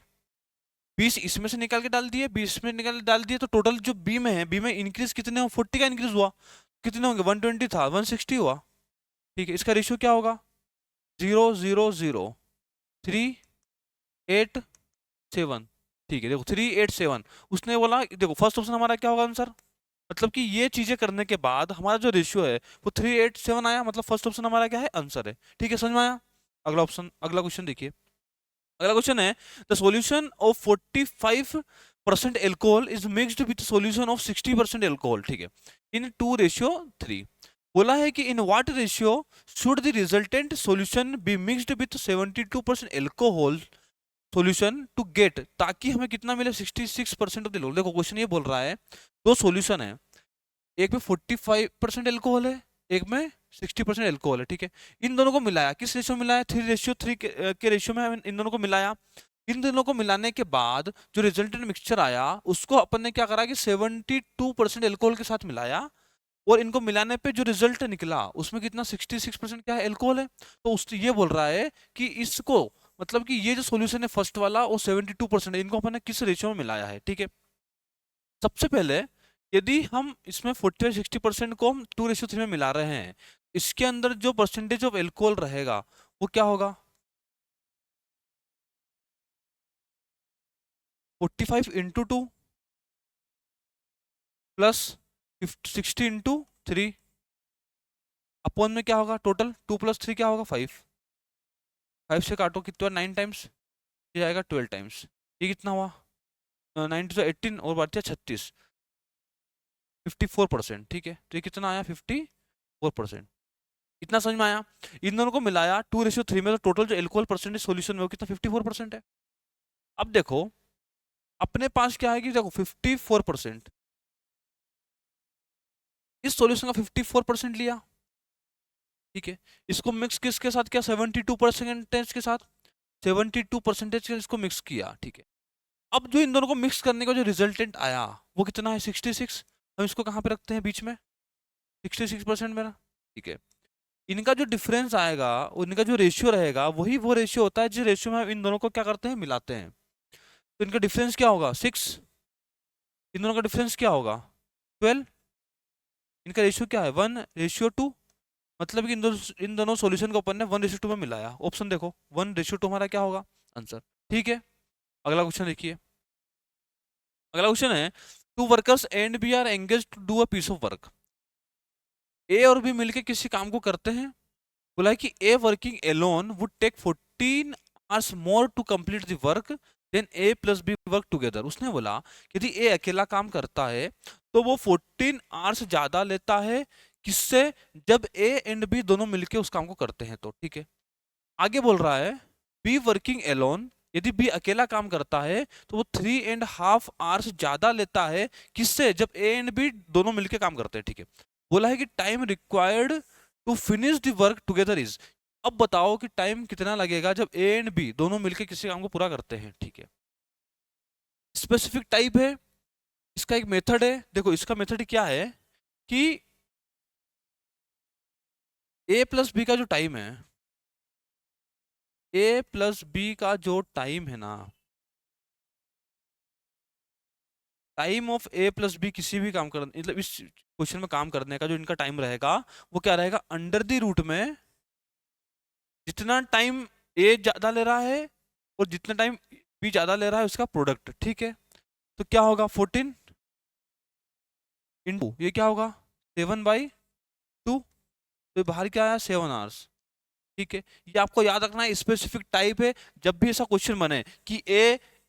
20 इसमें से निकाल के डाल दिए, 20 में निकाल डाल दिए, तो टोटल जो बी में है, बी में इंक्रीज कितने हो? 40 का इंक्रीज हुआ। कितने होंगे? 120 था, 160 हुआ, ठीक है। इसका रेशियो क्या होगा? 0 0 0 387, ठीक है। देखो 387 उसने बोला, देखो फर्स्ट ऑप्शन हमारा क्या होगा आंसर? मतलब कि ये चीजें करने के बाद हमारा जो रेशियो है वो 387 आया, मतलब फर्स्ट ऑप्शन हमारा क्या है? आंसर है, ठीक है। समझ में आया? अगला ऑप्शन, अगला क्वेश्चन देखिए। अगला क्वेश्चन है the solution of 45 percent alcohol is mixed with solution of 60% alcohol, ठीक है, इन 2:3। बोला है कि in what ratio should the resultant solution be mixed with 72% alcohol solution to get, ताकि हमें कितना मिले 66% ऑफ द लोग। देखो क्वेश्चन ये बोल रहा है दो सॉल्यूशन है, एक में 45% एल्कोहल है, एक में 60% एल्कोहल है, ठीक है। इन दोनों को मिलाया, किस रेशियो में मिलाया, 3:3 के रेशियो में इन दोनों को मिलाया। इन दोनों को मिलाने के बाद जो रिजल्टेंट मिक्सचर आया उसको अपन ने क्या करा कि 72% एल्कोहल के साथ मिलाया, और इनको मिलाने पे जो रिजल्ट निकला उसमें कितना 66% क्या है, एल्कोहल है। तो उस ये बोल रहा है कि इसको, मतलब कि ये जो सॉल्यूशन है फर्स्ट वाला वो 72% है, इनको अपन ने किस रेशियो में मिलाया है, ठीक है। सबसे पहले यदि हम इसमें 40-60% को हम 2:3 में मिला रहे हैं, इसके अंदर जो परसेंटेज ऑफ एल्कोहल रहेगा वो क्या होगा, 45 इंटू 2 प्लस 60 इंटू 3 अपॉन में क्या होगा, टोटल 2 + 3 क्या होगा, 5। 5 से काटो कितना, 9 टाइम्स, ये आएगा 12 टाइम्स। ये कितना हुआ, 9 to 18 और बात 36, 54%, ठीक है। तो ये कितना आया, 54%। इतना समझ में आया। इन दोनों को मिलाया 2:3 में, तो टोटल जो एल्कोहल परसेंटेज सॉल्यूशन में वो कितना 54% है। अब देखो अपने पास क्या है कि देखो 54%, इस सॉल्यूशन का 54% लिया, ठीक है। इसको मिक्स किसके साथ किया, 72% के साथ, 72% के इसको मिक्स किया, ठीक है। अब जो इन दोनों को मिक्स करने का जो रिजल्टेंट आया वो कितना है, 66। हम इसको कहाँ पे रखते हैं, बीच में, 66% मेरा, ठीक है। इनका जो डिफरेंस आएगा, इनका जो रेशियो रहेगा वही वो रेशियो होता है जिस रेशियो में हम इन दोनों को क्या करते हैं, मिलाते हैं। तो इनका डिफरेंस क्या होगा, 6। इन दोनों का डिफरेंस क्या होगा, 12। इनका रेशियो क्या है, 1:2। मतलब कि इन दोनों सॉल्यूशन को अपन ने 1:2 में मिलाया। ऑप्शन देखो 1:2 हमारा क्या होगा, आंसर, ठीक है। अगला क्वेश्चन देखिए। अगला क्वेश्चन है, two workers and B are engage to do a piece of work. A और बी मिलकर किसी काम को करते हैं। बोला है कि a working alone would take 14 hours more to complete the work than a plus b work together. उसने बोला कि यदि ए अकेला काम करता है तो वो 14 आवर्स ज्यादा लेता है, किससे, जब ए एंड बी दोनों मिलकर उस काम को करते हैं तो, ठीक है। आगे बोल रहा है बी वर्किंग एलोन, यदि बी अकेला काम करता है तो वो 3.5 आवर्स ज्यादा लेता है, किससे, जब ए एंड बी दोनों मिलकर काम करते हैं, ठीक है। बोला है कि time required to finish the work together is. अब बताओ कि टाइम कितना लगेगा जब ए एंड बी दोनों मिलकर किसी काम को पूरा करते हैं, ठीक है। स्पेसिफिक टाइप है, इसका एक मेथड है। देखो इसका मेथड क्या है कि ए प्लस बी का जो टाइम है, ए प्लस बी का जो टाइम है ना, time of A plus b किसी भी काम करने, मतलब इस क्वेश्चन में काम करने का जो इनका टाइम रहेगा वो क्या रहेगा, अंडर द रूट में जितना टाइम ए ज्यादा ले रहा है और जितना टाइम बी ज्यादा ले रहा है उसका प्रोडक्ट, ठीक है। तो क्या होगा 14 इंटू ये क्या होगा 7/2, तो बाहर क्या आया 7 आवर्स, ठीक है। ये आपको याद रखना है, स्पेसिफिक टाइप है। जब भी ऐसा क्वेश्चन बने कि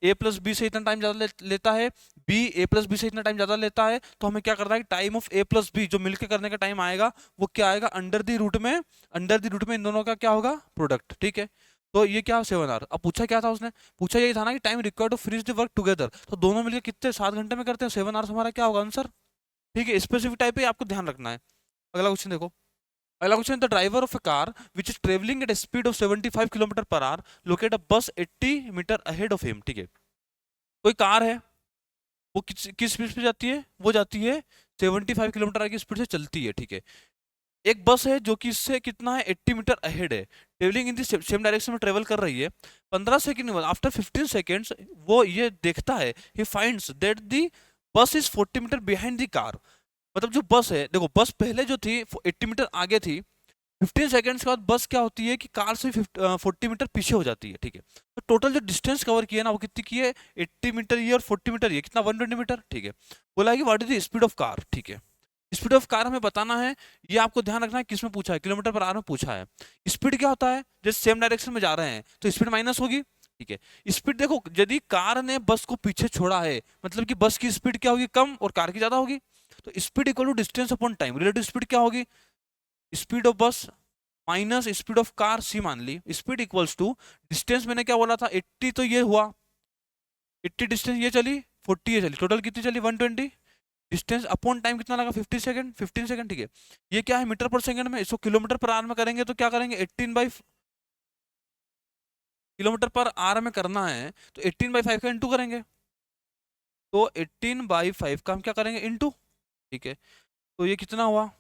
ए प्लस बी से इतना टाइम ज्यादा लेता है, बी ए प्लस बी से इतना टाइम ज्यादा लेता है, तो हमें क्या करना है कि time of A plus b जो मिलकर करने का टाइम आएगा वो क्या आएगा, अंडर द रूट में, अंडर द रूट में इन दोनों का क्या होगा, प्रोडक्ट, ठीक है। तो ये क्या 7 आवर। अब पूछा क्या था उसने, पूछा यही था ना कि time required to finish the work together, तो दोनों मिलकर कितने 7 घंटे में करते हैं, 7 आवर्स हमारा क्या होगा आंसर, ठीक है। स्पेसिफिक टाइप है, आपको ध्यान रखना है। अगला क्वेश्चन देखो। अगला question, the driver of a car which is travelling at speed of 75 kilometre hour locate a bus 80 metre ahead of him, ठीक है। कोई कार है, वो किस स्पीड पे जाती है, वो जाती है 75 किलोमीटर की स्पीड से चलती है, ठीक है। एक बस है जो कि इससे कितना है 80 मीटर अहेड है, travelling in the same direction में ट्रेवल कर रही है। 15 सेकंड में, आफ्टर 15 सेकंड्स वो ये देखता है, he finds that the bus is 40 metre behind the car. मतलब जो बस है, देखो बस पहले जो थी 80 मीटर आगे थी, 15 सेकंड्स के बाद बस क्या होती है कि कार से 40 मीटर पीछे हो जाती है, ठीक है। तो टोटल जो डिस्टेंस कवर किया ना वो कितनी की है, 80 मीटर ये और 40 मीटर ये, कितना 120 मीटर, ठीक है। बोला है कि what is the speed of car, ठीक है। स्पीड ऑफ कार हमें बताना है, ये आपको ध्यान रखना है किसमें पूछा है, किलोमीटर पर आवर में पूछा है। स्पीड क्या होता है, जैसे सेम डायरेक्शन में जा रहे हैं तो स्पीड माइनस होगी, ठीक है। स्पीड देखो, यदि कार ने बस को पीछे छोड़ा है मतलब कि बस की स्पीड क्या होगी, कम, और कार की ज्यादा होगी। तो speed equal to distance upon time, relative speed क्या होगी, speed of bus minus speed of car c मान ली, स्पीड इक्वल्स टू डिस्टेंस, मैंने क्या बोला था 80, तो ये हुआ 80 डिस्टेंस, ये चली 40, ये चली, टोटल कितनी चली 120, डिस्टेंस अपॉन टाइम कितना लगा 50 सेकंड, 15 सेकंड, ठीक है। ये क्या है मीटर पर सेकंड में, इसको किलोमीटर पर आवर में करेंगे तो क्या करेंगे 18 बाई किलोमीटर पर आवर में करना है तो 18 बाई 5 का इंटू करेंगे, तो 18 बाई 5 का हम क्या करेंगे इंटू, ठीक है। तो ये कितना हुआ,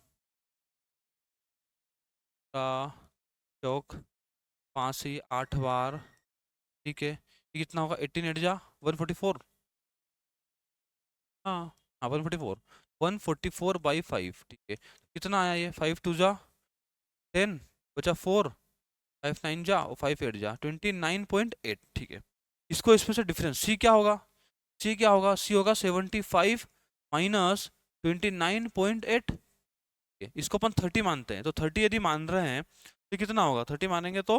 चौक 5 से 8 बार, ठीक है। ये कितना होगा 18 एट जा 144, हाँ हाँ 144, 144 बाई 5, ठीक है। कितना आया ये 5 टू जा 10, बचा 4, 5 9 जा और 5 8 जा 29.8, ठीक है। इसको इसमें से डिफरेंस सी क्या होगा, सी क्या होगा, सी होगा 75 माइनस 29.8, इसको अपन 30 मानते हैं, तो 30 यदि मान रहे हैं तो कितना होगा, 30 मानेंगे तो,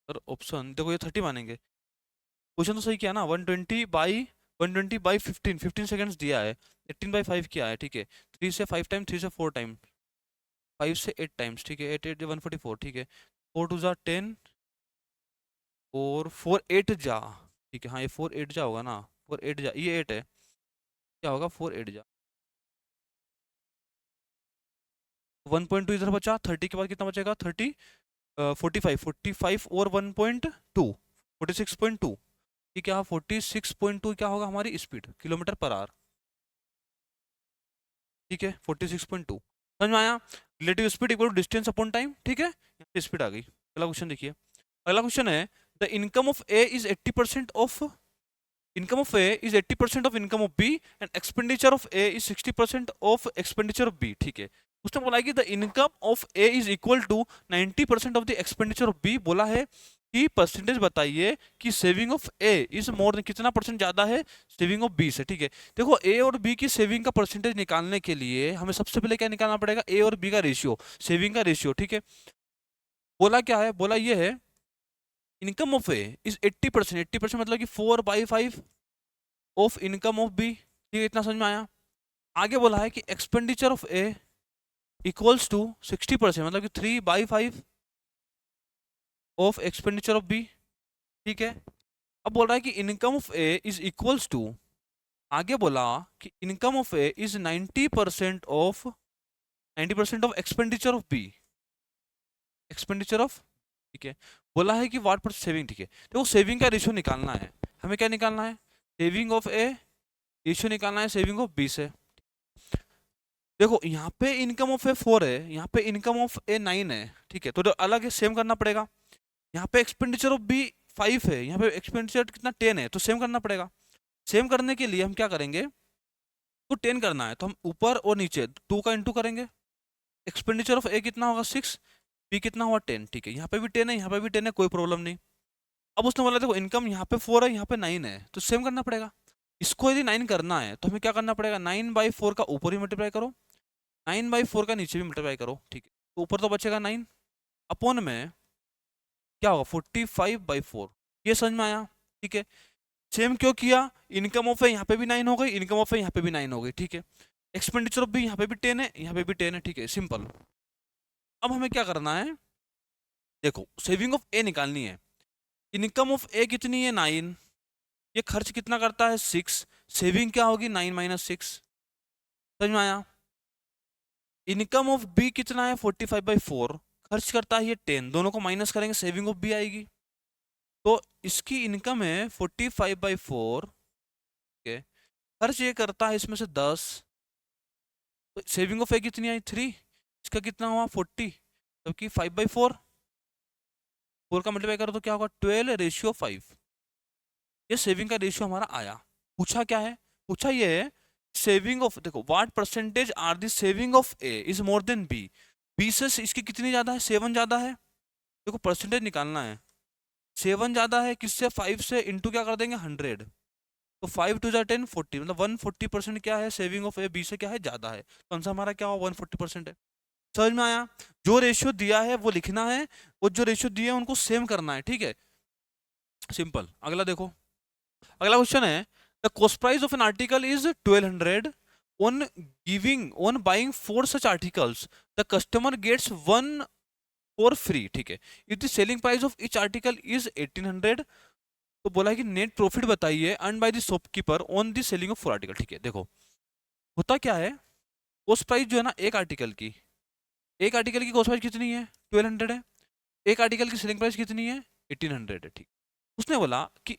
सर ऑप्शन देखो ये 30 मानेंगे, क्वेश्चन तो सही किया ना, 120 बाई 15, 15 सेकंड्स दिया है, 18 बाई 5 किया है, ठीक है। 3 से 5 टाइम, 3 से 4 टाइम, 5 से 8 टाइम्स, ठीक है, 8 8 144, ठीक है। 4 टू जा 10 और 4 8 जा, ठीक है, हाँ ये 4 8 जा होगा ना, 4 8 जा, ये 8 है, क्या होगा 4 8 जा, 1.2 इधर बचा, 30 के बाद कितना बचेगा 30, 45 और 1.2 46.2, ठीक है। 46.2 क्या होगा हमारी स्पीड किलोमीटर पर आवर, ठीक है 46.2, समझ में आया। Relative speed equal to distance upon time, ठीक है, स्पीड आ गई। अगला क्वेश्चन देखिए, अगला क्वेश्चन है the income of a is 80% of income of a is 80% of income of b and expenditure of a is 60% of expenditure of b, ठीक है। उसने बोला है कि the income of a is equal to 90% of the expenditure of b, बोला है कि percentage बताइए कि saving of a is more than कितना परसेंट ज्यादा है सेविंग ऑफ बी से, ठीक है। देखो ए और बी की सेविंग का परसेंटेज निकालने के लिए हमें सबसे पहले क्या निकालना पड़ेगा, ए और बी का रेशियो, सेविंग का रेशियो, ठीक है। बोला क्या है, बोला ये है इनकम ऑफ ए इज 80%, 80% मतलब कि 4 by 5 of income of b, ठीक है, इतना समझ में आया। आगे बोला है कि expenditure of a equals to 60%, मतलब कि 3 by 5 of expenditure of b, ठीक है। अब बोल रहा है कि income of a is equals to, आगे बोला कि income of a is 90% of expenditure of b, expenditure of, ठीक है। बोला है कि व्हाट पर सेविंग, ठीक है। देखो सेविंग का रेशियो निकालना है, हमें क्या निकालना है, सेविंग ऑफ ए रेशियो निकालना है सेविंग ऑफ बी से। देखो यहाँ पे इनकम ऑफ ए 4 है, यहाँ पे इनकम ऑफ ए 9 है, ठीक है, तो अलग है, सेम करना पड़ेगा। यहाँ पे एक्सपेंडिचर ऑफ बी 5 है, यहाँ पे एक्सपेंडिचर कितना 10 है, तो सेम करना पड़ेगा। सेम करने के लिए हम क्या करेंगे, तो 10 करना है तो हम ऊपर और नीचे 2 का इंटू करेंगे। एक्सपेंडिचर ऑफ ए कितना होगा 6, बी कितना हुआ 10, ठीक है। यहाँ पे भी 10 है, यहाँ पे भी 10 है, कोई प्रॉब्लम नहीं। अब उसने बोला देखो इनकम यहाँ पे 4 है, यहाँ पे 9 है, तो सेम करना पड़ेगा। इसको यदि 9 करना है तो हमें क्या करना पड़ेगा, 9 बाई 4 का ऊपर ही मल्टीप्लाई करो, 9 बाई 4 का नीचे भी मल्टीप्लाई करो, ठीक है। तो ऊपर तो बचेगा 9, अपॉन में क्या होगा 45/4, ये समझ में आया, ठीक है। सेम क्यों किया, इनकम ऑफ है यहाँ पे भी 9 हो गई, इनकम ऑफ है यहाँ पे भी 9 हो गई, ठीक है। एक्सपेंडिचर ऑफ भी यहाँ पे भी 10 है, यहाँ पे भी 10 है, ठीक है, सिंपल। अब हमें क्या करना है, देखो सेविंग ऑफ ए निकालनी है, इनकम ऑफ ए कितनी है 9, ये खर्च कितना करता है 6, सेविंग क्या होगी 9 माइनस 6, समझ में आया। इनकम ऑफ बी कितना है 45/4, खर्च करता है ये 10, दोनों को माइनस करेंगे सेविंग ऑफ बी आएगी। तो इसकी इनकम है 45/4, ठीक है, खर्च ये करता है इसमें से 10, तो सेविंग ऑफ ए कितनी आई 3, इसका कितना हुआ 40, जबकि 5/4, 4 का मल्टीप्लाई करो तो क्या होगा 12:5, ये सेविंग का रेशियो हमारा आया। पूछा क्या है, पूछा ये है सेविंग ऑफ, देखो what percentage are the saving of a is more than b, b से इसकी कितनी ज्यादा है 7 ज्यादा है, देखो परसेंटेज निकालना है, 7 ज्यादा है किससे 5 से, इंटू क्या कर देंगे 100, तो 5 टू 10 40, मतलब 140% क्या है सेविंग ऑफ ए बी से क्या है ज्यादा है, तो आंसर हमारा क्या हुआ 140% है। समझ में आया? जो रेशियो दिया है वो लिखना है, और जो रेशियो दिए हैं उनको सेम करना है, ठीक है, सिंपल। अगला देखो, अगला क्वेश्चन है, the cost price of an article is 1200 on giving on buying 4 such articles the customer gets 1 for free, ठीक है। If the selling price of each article is 1800, तो बोला है कि नेट प्रॉफिट बताइए earn by the shopkeeper on the selling of 4 article, ठीक है। देखो होता क्या है, कॉस्ट प्राइस जो है ना एक आर्टिकल की कॉस्ट प्राइस कितनी है, 1200 है। एक आर्टिकल की सेलिंग प्राइस कितनी है, 1800 है, ठीक। उसने बोला कि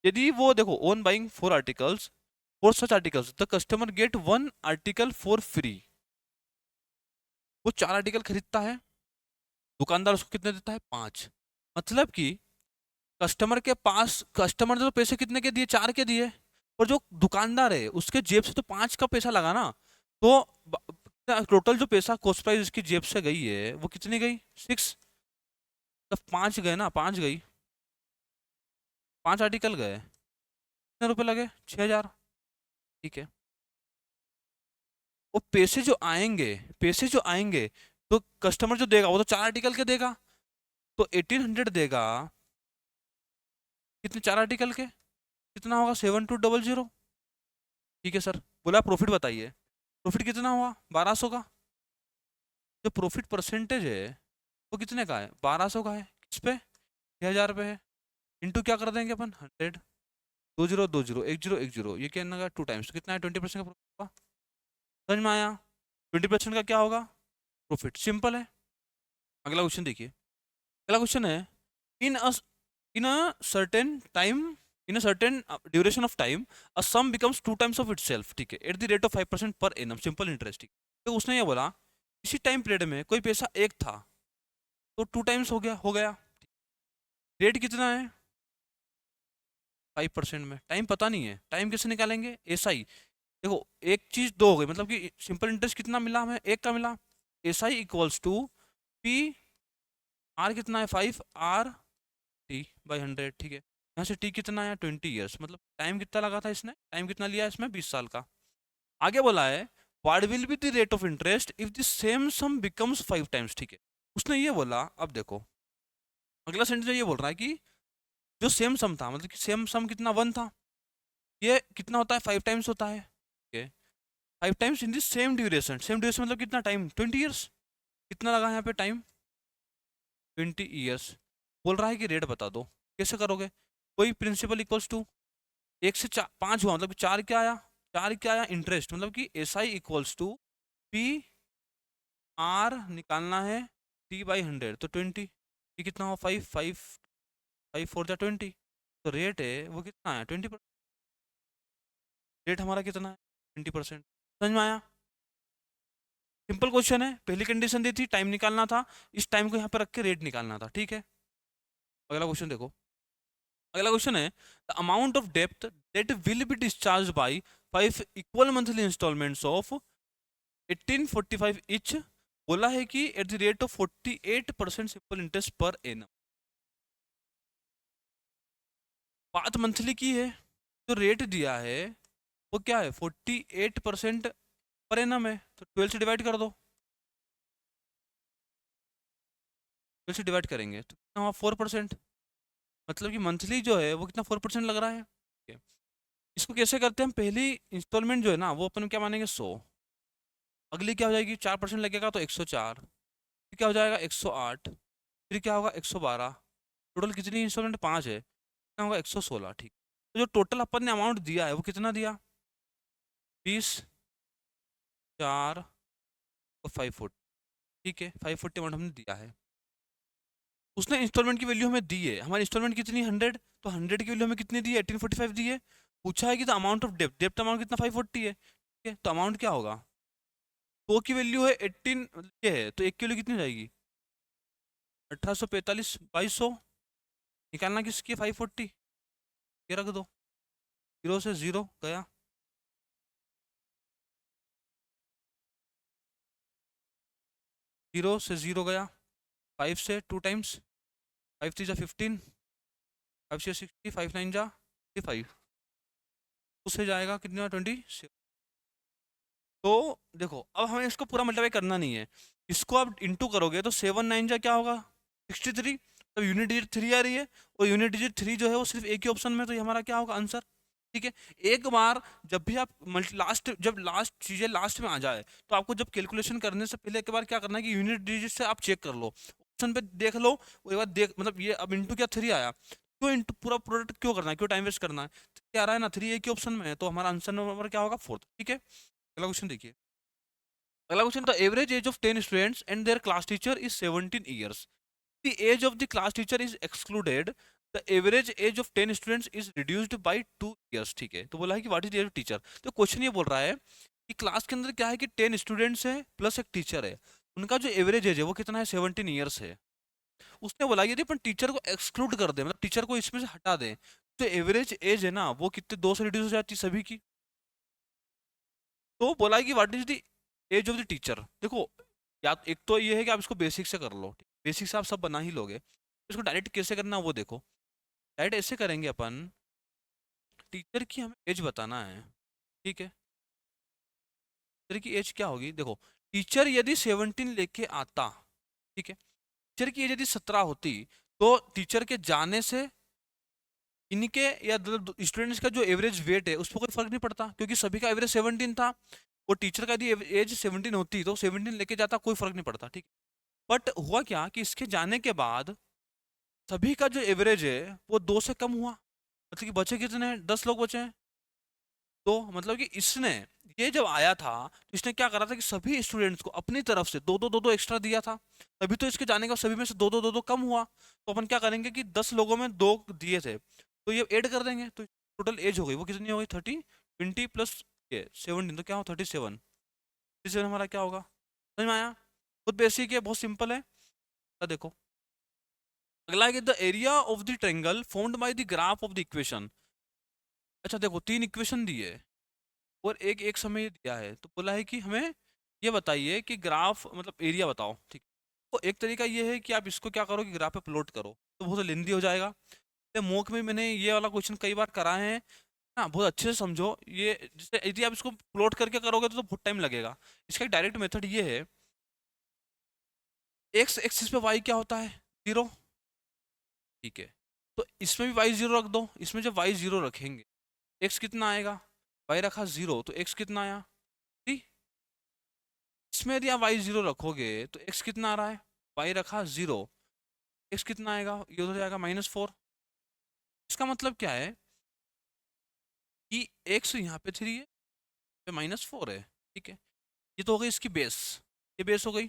यदि वो देखो on buying 4 articles for such articles the customer get 1 article for free, वो 4 आर्टिकल खरीदता है, दुकानदार उसको कितने देता है, 5। मतलब कि कस्टमर ने तो पैसे कितने के दिए, 4 के दिए, और जो दुकानदार है उसके जेब से तो 5 का पैसा लगा ना, तो टोटल जो पैसा कॉस्ट प्राइस उसकी जेब से गई है वो कितनी गई, 6। तो 5 गए ना, 5 गई, 5 आर्टिकल गए, कितने रुपए लगे, 6000, ठीक है। वो पैसे जो आएंगे तो कस्टमर जो देगा वो तो 4 आर्टिकल के देगा, तो 1800 देगा कितने, 4 आर्टिकल के, कितना होगा, 7200, ठीक है सर। बोला प्रॉफिट बताइए, प्रॉफिट कितना हुआ, 1200 का। जो प्रॉफिट परसेंटेज है वो कितने का है, 1200 का है, किस पे, 6000 पे है, इंटू क्या कर देंगे अपन, 100, 2020 1010, ये क्या ना 2 टाइम्स, तो कितना है, 20% का प्रॉफिट होगा। समझ में आया? 20% का क्या होगा, प्रॉफिट, सिंपल है। अगला क्वेश्चन देखिए, अगला क्वेश्चन है, in a in a certain time in a certain duration of time a sum becomes 2 times of itself, ठीक है, eight the rate of 5% per annum, simple interest. तो उसने ये बोला इसी टाइम पीरियड में कोई पैसा एक था तो 2 टाइम्स हो गया, रेट कितना है, 5% में, टाइम पता नहीं है, टाइम कैसे निकालेंगे, ऐसा ही। देखो एक चीज दो हो गई, मतलब कि सिंपल इंटरेस्ट कितना मिला हमें, एक का मिला, S I equals to P, R कितना है 5 आर टी बाई 100, ठीक है। यहाँ से टी कितना है, 20 ईयर्स, मतलब टाइम कितना लगा था इसने, टाइम कितना लिया इसमें, 20 साल का। आगे बोला है what will be the rate of interest if the same some becomes 5 times, ठीक है। उसने ये बोला, अब देखो अगला सेंटेंस ये बोल रहा है कि जो सेम सम था, मतलब कि सेम सम कितना 1 था, ये कितना होता है, 5 टाइम्स होता है, ठीक है। 5 times in the same duration मतलब कितना टाइम, 20 ईयर्स, कितना लगा यहाँ पे टाइम, 20 ईयर्स। बोल रहा है कि रेट बता दो, कैसे करोगे, कोई प्रिंसिपल इक्वल्स टू 1 से 5 हुआ, मतलब 4 क्या आया इंटरेस्ट, मतलब कि S I equals to P R निकालना है टी बाई 100, तो 20, ये कितना हुआ, 5 4 तो रेट है वो कितना है, 20%, रेट हमारा कितना है, 20%। समझ में आया? सिंपल क्वेश्चन है, पहली कंडीशन दी थी टाइम निकालना था, इस टाइम को यहाँ पे रख के रेट निकालना था, ठीक है। अगला क्वेश्चन देखो, अगला क्वेश्चन है, द अमाउंट ऑफ डेप्थ that will be discharge by 5 equal monthly instalments of 1845 each, बोला है कि at the rate of 48% simple interest per annum. बात मंथली की है, जो रेट दिया है वो क्या है, 48% पर एनम है, तो 12 से डिवाइड कर दो, 12 से डिवाइड करेंगे तो कितना हुआ, 4%, मतलब कि मंथली जो है वो कितना, 4% लग रहा है, ठीक है। इसको कैसे करते हैं हम, पहली इंस्टॉलमेंट जो है ना वो अपन क्या मानेंगे, 100, अगली क्या हो जाएगी, 4% लगेगा तो 104, फिर क्या हो जाएगा 108, फिर क्या होगा 112, टोटल कितनी इंस्टॉलमेंट, 5 है, कितना होगा 116, ठीक। तो जो टोटल अपन ने अमाउंट दिया है वो कितना दिया, 20, 4 और 540, ठीक है, 540 अमाउंट हमने दिया है। उसने इंस्टॉलमेंट की वैल्यू हमें दी है, हमारी इंस्टॉलमेंट कितनी 100, तो 100 की वैल्यू हमें कितनी दी है, 1845 दी है। पूछा है कि द अमाउंट ऑफ डेप्ट अमाउंट कितना 540 है, ठीक है, तो अमाउंट क्या होगा, 2 की वैल्यू है 18, ये है तो 1 की वैल्यू कितनी हो जाएगी, 1845, 2200, निकालना किसकी, 540, ये रख दो, 0 से 0 गया, 0 से 0 गया, 5 से 2 टाइम्स, 5 3 जा 15, 5 से 60, 5 9 जा 55, उससे जाएगा कितना, 20। तो देखो अब हमें इसको पूरा मल्टीप्लाई करना नहीं है, इसको आप इंटू करोगे तो 7 9 जा क्या होगा 63। तब यूनिट डिजिट 3 आ रही है, और यूनिट डिजिट 3 जो है वो सिर्फ एक ही ऑप्शन में है, तो ये हमारा क्या होगा आंसर। ठीक है। एक बार जब भी आप जब लास्ट चीजें लास्ट में आ जाए, तो आपको जब कैलकुलेशन करने से पहले एक बार क्या करना है कि यूनिट डिजिट से आप चेक कर लो, ऑप्शन पे देख लो, वो एक बार देख, मतलब ये अब इंटू क्या 3 आया, क्यों इंटू पूरा प्रोडक्ट क्यों करना है, क्यों टाइम वेस्ट करना है, क्या आ रहा है ना 3 एक ही ऑप्शन में है, तो हमारा आंसर नंबर क्या होगा 4। ठीक है। अगला क्वेश्चन देखिए। अगला question, the average age of 10 students and their class teacher is 17 years. The age of the class teacher is excluded, the average age of 10 students is reduced by 2 years. ठीक है। तो बोला है कि what is age of teacher. तो question ये बोल रहा है कि क्लास के अंदर क्या है कि 10 स्टूडेंट्स है प्लस एक टीचर है, उनका जो एवरेज एज है वो कितना है 17 ईयर्स है। उसने बोला यदि अपन टीचर को एक्सक्लूड कर दे, मतलब टीचर को इसमें से हटा दें, तो एवरेज एज है ना वो कितने 2 से रिड्यूस हो जाती है सभी की। तो बोला कि what is the age of the teacher. देखो, या एक तो ये है कि आप इसको बेसिक से कर लो, बेसिक से आप सब बना ही लोगे, इसको डायरेक्ट कैसे करना वो देखो। डायरेक्ट ऐसे करेंगे अपन, टीचर की हमें एज बताना है। ठीक है। टीचर की एज क्या होगी, देखो टीचर यदि 17 लेके आता, ठीक है, टीचर की एज यदि 17 होती, तो टीचर के जाने से इनके या स्टूडेंट्स का जो एवरेज वेट है उस पर कोई फर्क नहीं पड़ता, क्योंकि सभी का एवरेज 17 था। वो टीचर का यदि एज 17 होती तो 17 लेके जाता, कोई फर्क नहीं पड़ता। ठीक है। बट हुआ क्या कि इसके जाने के बाद सभी का जो एवरेज है वो 2 से कम हुआ, मतलब कि बचे कितने 10 लोग बचे हैं। तो मतलब कि इसने ये जब आया था तो इसने क्या करा था कि सभी स्टूडेंट्स को अपनी तरफ से दो दो एक्स्ट्रा दिया था, तभी तो इसके जाने का सभी में से दो दो कम हुआ। तो अपन क्या करेंगे कि 10 लोगों में 2 दिए थे, तो ये ऐड कर देंगे, तो टोटल एज हो गई वो कितनी हो गई 30, 20 प्लस ये 17, तो क्या हो 37। 37 हमारा क्या होगा, समझ में आया। बहुत बेसिक है, बहुत सिंपल है। तो देखो अगला है कि the area of the triangle formed by the graph of the equation. अच्छा देखो 3 इक्वेशन दिए और एक एक समय दिया है, तो बोला है कि हमें ये बताइए कि ग्राफ मतलब एरिया बताओ। ठीक। तो एक तरीका ये है कि आप इसको क्या करो कि ग्राफ पे प्लॉट करो, तो बहुत लेंदी हो जाएगा। मॉक में मैंने ये वाला क्वेश्चन कई बार कराए हैं ना, बहुत अच्छे से समझो ये। जैसे यदि आप इसको प्लॉट करके करोगे तो बहुत टाइम लगेगा। इसका एक डायरेक्ट मेथड ये है, एक्स एक्सिस पे वाई क्या होता है 0। ठीक है। तो इसमें भी वाई 0 रख दो, इसमें जब वाई 0 रखेंगे एक्स कितना आएगा, वाई रखा 0 तो एक्स कितना आया 3। इसमें यदि आप वाई 0 रखोगे तो एक्स कितना आ रहा है, वाई रखा 0, एक्स कितना आएगा, ये हो जाएगा -4। इसका मतलब क्या है कि एक्स यहाँ पे 3 है, पे -4 है। ठीक है। ये तो हो गई इसकी बेस, ये बेस हो गई।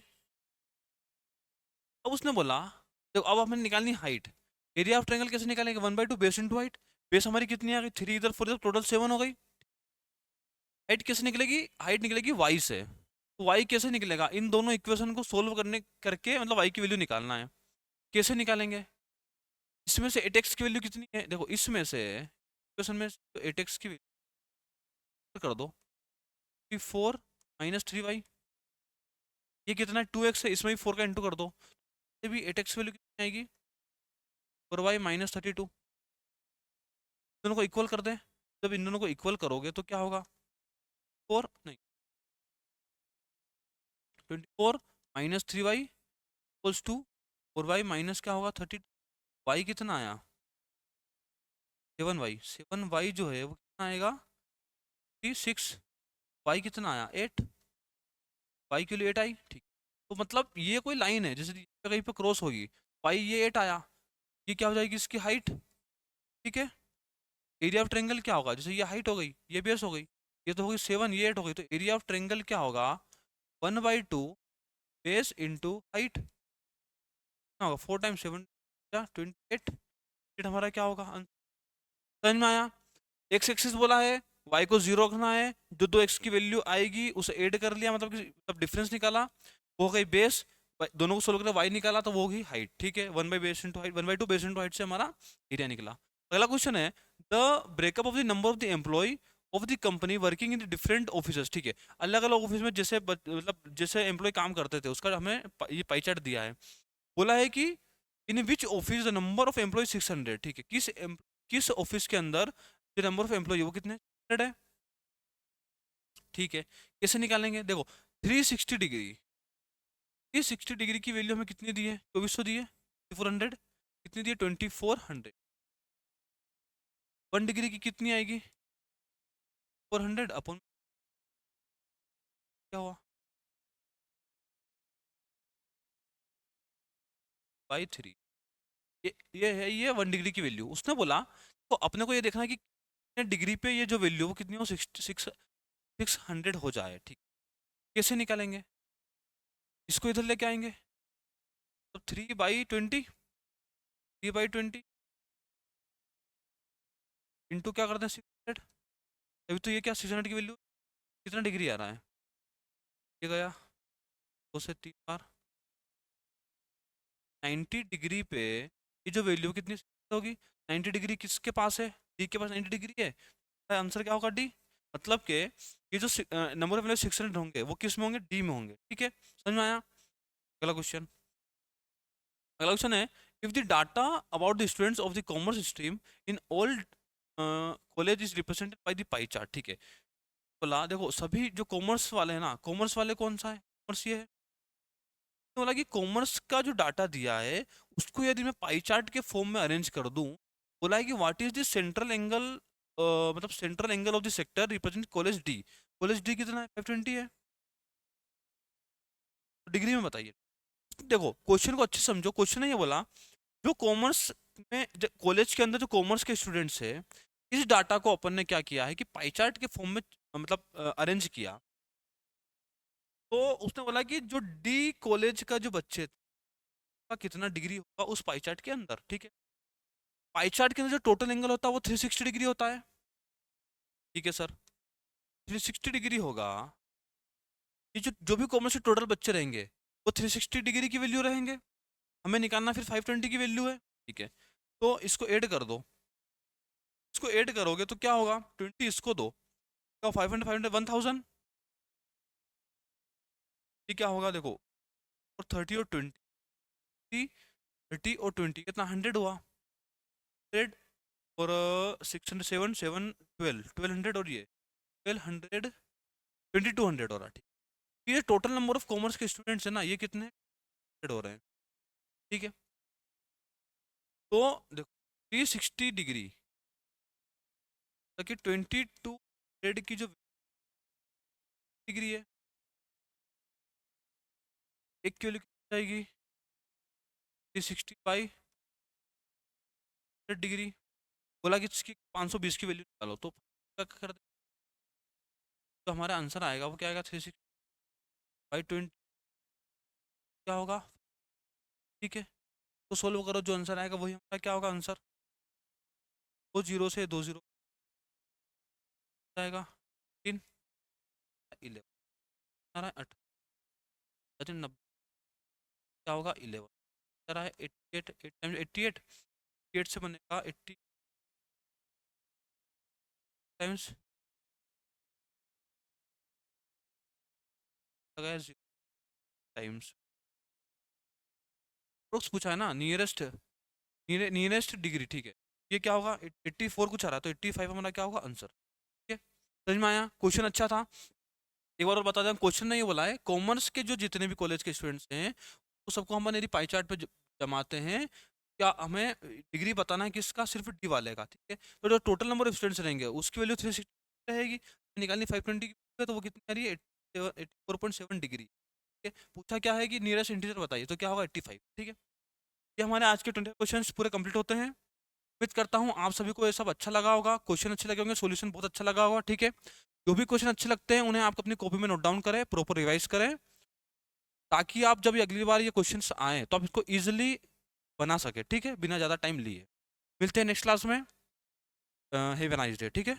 अब उसने बोला देखो अब हमें निकालनी हाइट, एरिया ऑफ ट्रायंगल कैसे निकालेंगे 1/2 बेस इंटू हाइट। बेस हमारी कितनी आ गई 3, इधर 4, इधर टोटल 7 हो गई। हाइट कैसे निकलेगी, हाइट निकलेगी वाई से। तो वाई कैसे निकलेगा, इन दोनों इक्वेशन को सोल्व करने करके मतलब वाई की वैल्यू निकालना है। कैसे निकालेंगे, इसमें से 8x की वैल्यू कितनी है, देखो इसमें से इक्वेशन में 8x की वैल्यू कर दो, 4 -3y, ये कितना है 2x है, इसमें भी 4 का इंटू कर दो, ये भी 8x की वैल्यू कितनी आएगी 4y -32। दोनों को इक्वल कर दें, जब इन दोनों को इक्वल करोगे तो क्या होगा 4 नहीं 24 -3y equals to 4y minus क्या होगा 30। वाई कितना आया 7y, 7y जो है वो कितना आएगा 6। वाई कितना आया 8, वाई के लिए 8 आई। ठीक। तो मतलब ये कोई लाइन है जैसे कहीं पे क्रॉस होगी, वाई ये 8 आया, ये क्या हो जाएगी इसकी हाइट। ठीक है। एरिया ऑफ ट्रायंगल क्या होगा, जैसे ये हाइट हो गई, ये बेस हो गई, ये तो हो गई 7, ये 8 हो गई, तो एरिया ऑफ ट्रायंगल क्या होगा 1/2 बेस इंटू हाइट, क्या होगा 4 टाइम्स 7 या 28। हमारा क्या होगा समझ में आया। एक्स एक्सिस बोला है, वाई को 0 रखना है, जो 2x की वैल्यू आएगी उसे ऐड कर लिया, मतलब डिफरेंस निकाला, वो हो गई बेस, दोनों को सोल्व करके वाई निकाला तो वो होगी हाइट। ठीक है। 1/बेस into height, 1/2 base into height से हमारा एरिया निकला। अगला क्वेश्चन है the breakup of the number of the employ of the company working in the different office. ठीक है। अलग अलग ऑफिस में जैसे मतलब जैसे एम्प्लॉय काम करते थे उसका हमें ये पाई चार्ट दिया है। बोला है कि in which office the number of employ 600। ठीक है। किस ऑफिस के अंदर जो नंबर ऑफ एम्प्लॉय वो कितने 100 है। ठीक है। कैसे निकालेंगे, देखो 360 डिग्री ये 60 डिग्री की वैल्यू हमें कितनी दी है? 2400 दी है, 400 कितनी दी है? 2400। 1 डिग्री की कितनी आएगी? 400 अपॉन क्या हुआ? बाई 3। ये है, ये 1 डिग्री की वैल्यू उसने बोला। तो अपने को ये देखना है कि कितने डिग्री पे ये जो वैल्यू वो कितनी हो, 600 हो जाए। ठीक, कैसे निकालेंगे? इसको इधर लेके आएंगे, तो 3/20, 3/20 इंटू क्या करते हैं 600। अभी तो ये क्या 600 की वैल्यू कितना डिग्री आ रहा है? ये गया 2 से 3 बार 90 डिग्री पे ये जो वैल्यू कितनी होगी? 90 डिग्री किसके पास है? डी के पास 90 डिग्री है। आंसर क्या होगा? डी। मतलब कि ये जो नंबर ऑफ वैल्यू 600 होंगे वो किस में होंगे? डी में होंगे। ठीक है, समझ में आया? अगला क्वेश्चन, अगला क्वेश्चन है, if the data about the students of the commerce stream in all college is represented by the pie chart. ठीक है, बोला देखो सभी जो कॉमर्स वाले हैं ना, कॉमर्स वाले कौन सा है? कॉमर्स ये है। तो बोला कि कॉमर्स का जो डाटा दिया है उसको यदि मैं पाई चार्ट के फॉर्म में अरेंज कर दूं, बोला है कि what is the central angle, मतलब central angle of the sector represent college D. College D कितना है? 520 है। डिग्री में बताइए। देखो क्वेश्चन को अच्छे से समझो, क्वेश्चन ने ये बोला जो कॉमर्स में कॉलेज के अंदर जो कॉमर्स के स्टूडेंट्स है, इस डाटा को अपन ने क्या किया है कि पाई चार्ट के फॉर्म में मतलब अरेंज किया। तो उसने बोला कि जो डी कॉलेज का जो बच्चे का कितना डिग्री होगा उस पाई चार्ट के अंदर। ठीक है, पाई चार्ट के अंदर जो टोटल एंगल होता है वो 360 डिग्री होता है। ठीक है सर, 360 डिग्री होगा। ये जो भी कॉमर्स के टोटल बच्चे रहेंगे वो 360 डिग्री की वैल्यू रहेंगे। हमें निकालना फिर 520 की वैल्यू है। ठीक है, तो इसको ऐड कर दो। इसको ऐड करोगे तो क्या होगा? 20 इसको दो, क्या 500 500 1000। ये क्या होगा देखो, और 30 और 20, 30 और 20 कितना 100 हुआ। 100 और 600 7 7 12 1200 और ये 1200 2200 हो रहा है। ठीक, ये टोटल नंबर ऑफ कॉमर्स के स्टूडेंट्स है ना, ये कितने 100 हो रहे हैं। ठीक है, तो देखो 360 डिग्री ताकि 2200 की जो डिग्री है एक की वैल्यू कितनी आएगी? 360/100 डिग्री। बोला कि इसकी 520 की वैल्यू निकालो, तो क्या कर दे, तो हमारा आंसर आएगा वो क्या आएगा? 360/20 क्या होगा? ठीक है, तो सोल्व करो, जो आंसर आएगा वही हमारा क्या होगा आंसर? 2 0 से 2 0 आएगा 3 11 18 क्या होगा? 11 रहा है 88, 8 टाइम्स 88, 88 से बनेगा 80 टाइम्स टाइम्स अप्रोक्स पूछा है ना, नियरेस्ट नियरेस्ट डिग्री। ठीक है, ये क्या होगा? 84 कुछ आ रहा है, तो 85 हमारा क्या होगा आंसर। ठीक है, समझ में आया? क्वेश्चन अच्छा था। एक बार और बता दें, क्वेश्चन ने ये बोला है कॉमर्स के जो जितने भी कॉलेज के स्टूडेंट्स हैं वो सबको हम यदि पाई चार्ट पे जमाते हैं, क्या हमें डिग्री बताना है किसका? सिर्फ डी वाले का। ठीक है, तो जो टोटल नंबर ऑफ स्टूडेंट्स रहेंगे उसकी वैल्यू 360 रहेगी, निकालनी 520 की, तो वो कितनी आ रही है? 84.7 डिग्री। ठीक है, पूछा क्या है कि नियरेस्ट इंटीजर बताइए, तो क्या होगा? 85। ठीक है, ये हमारे आज के 20 क्वेश्चंस पूरे कंप्लीट होते हैं। उम्मीद करता हूँ आप सभी को ये सब अच्छा लगा होगा, क्वेश्चन अच्छे लगे होंगे, सॉल्यूशन बहुत अच्छा लगा होगा। ठीक है, जो भी क्वेश्चन अच्छे लगते हैं उन्हें आप अपनी कॉपी में नोट डाउन करें, प्रॉपर रिवाइज करें, ताकि आप जब ये अगली बार ये क्वेश्चंस आए तो आप इसको इजीली बना सके। ठीक है, बिना ज़्यादा टाइम लिए। मिलते हैं नेक्स्ट क्लास में। Have a nice day. ठीक है।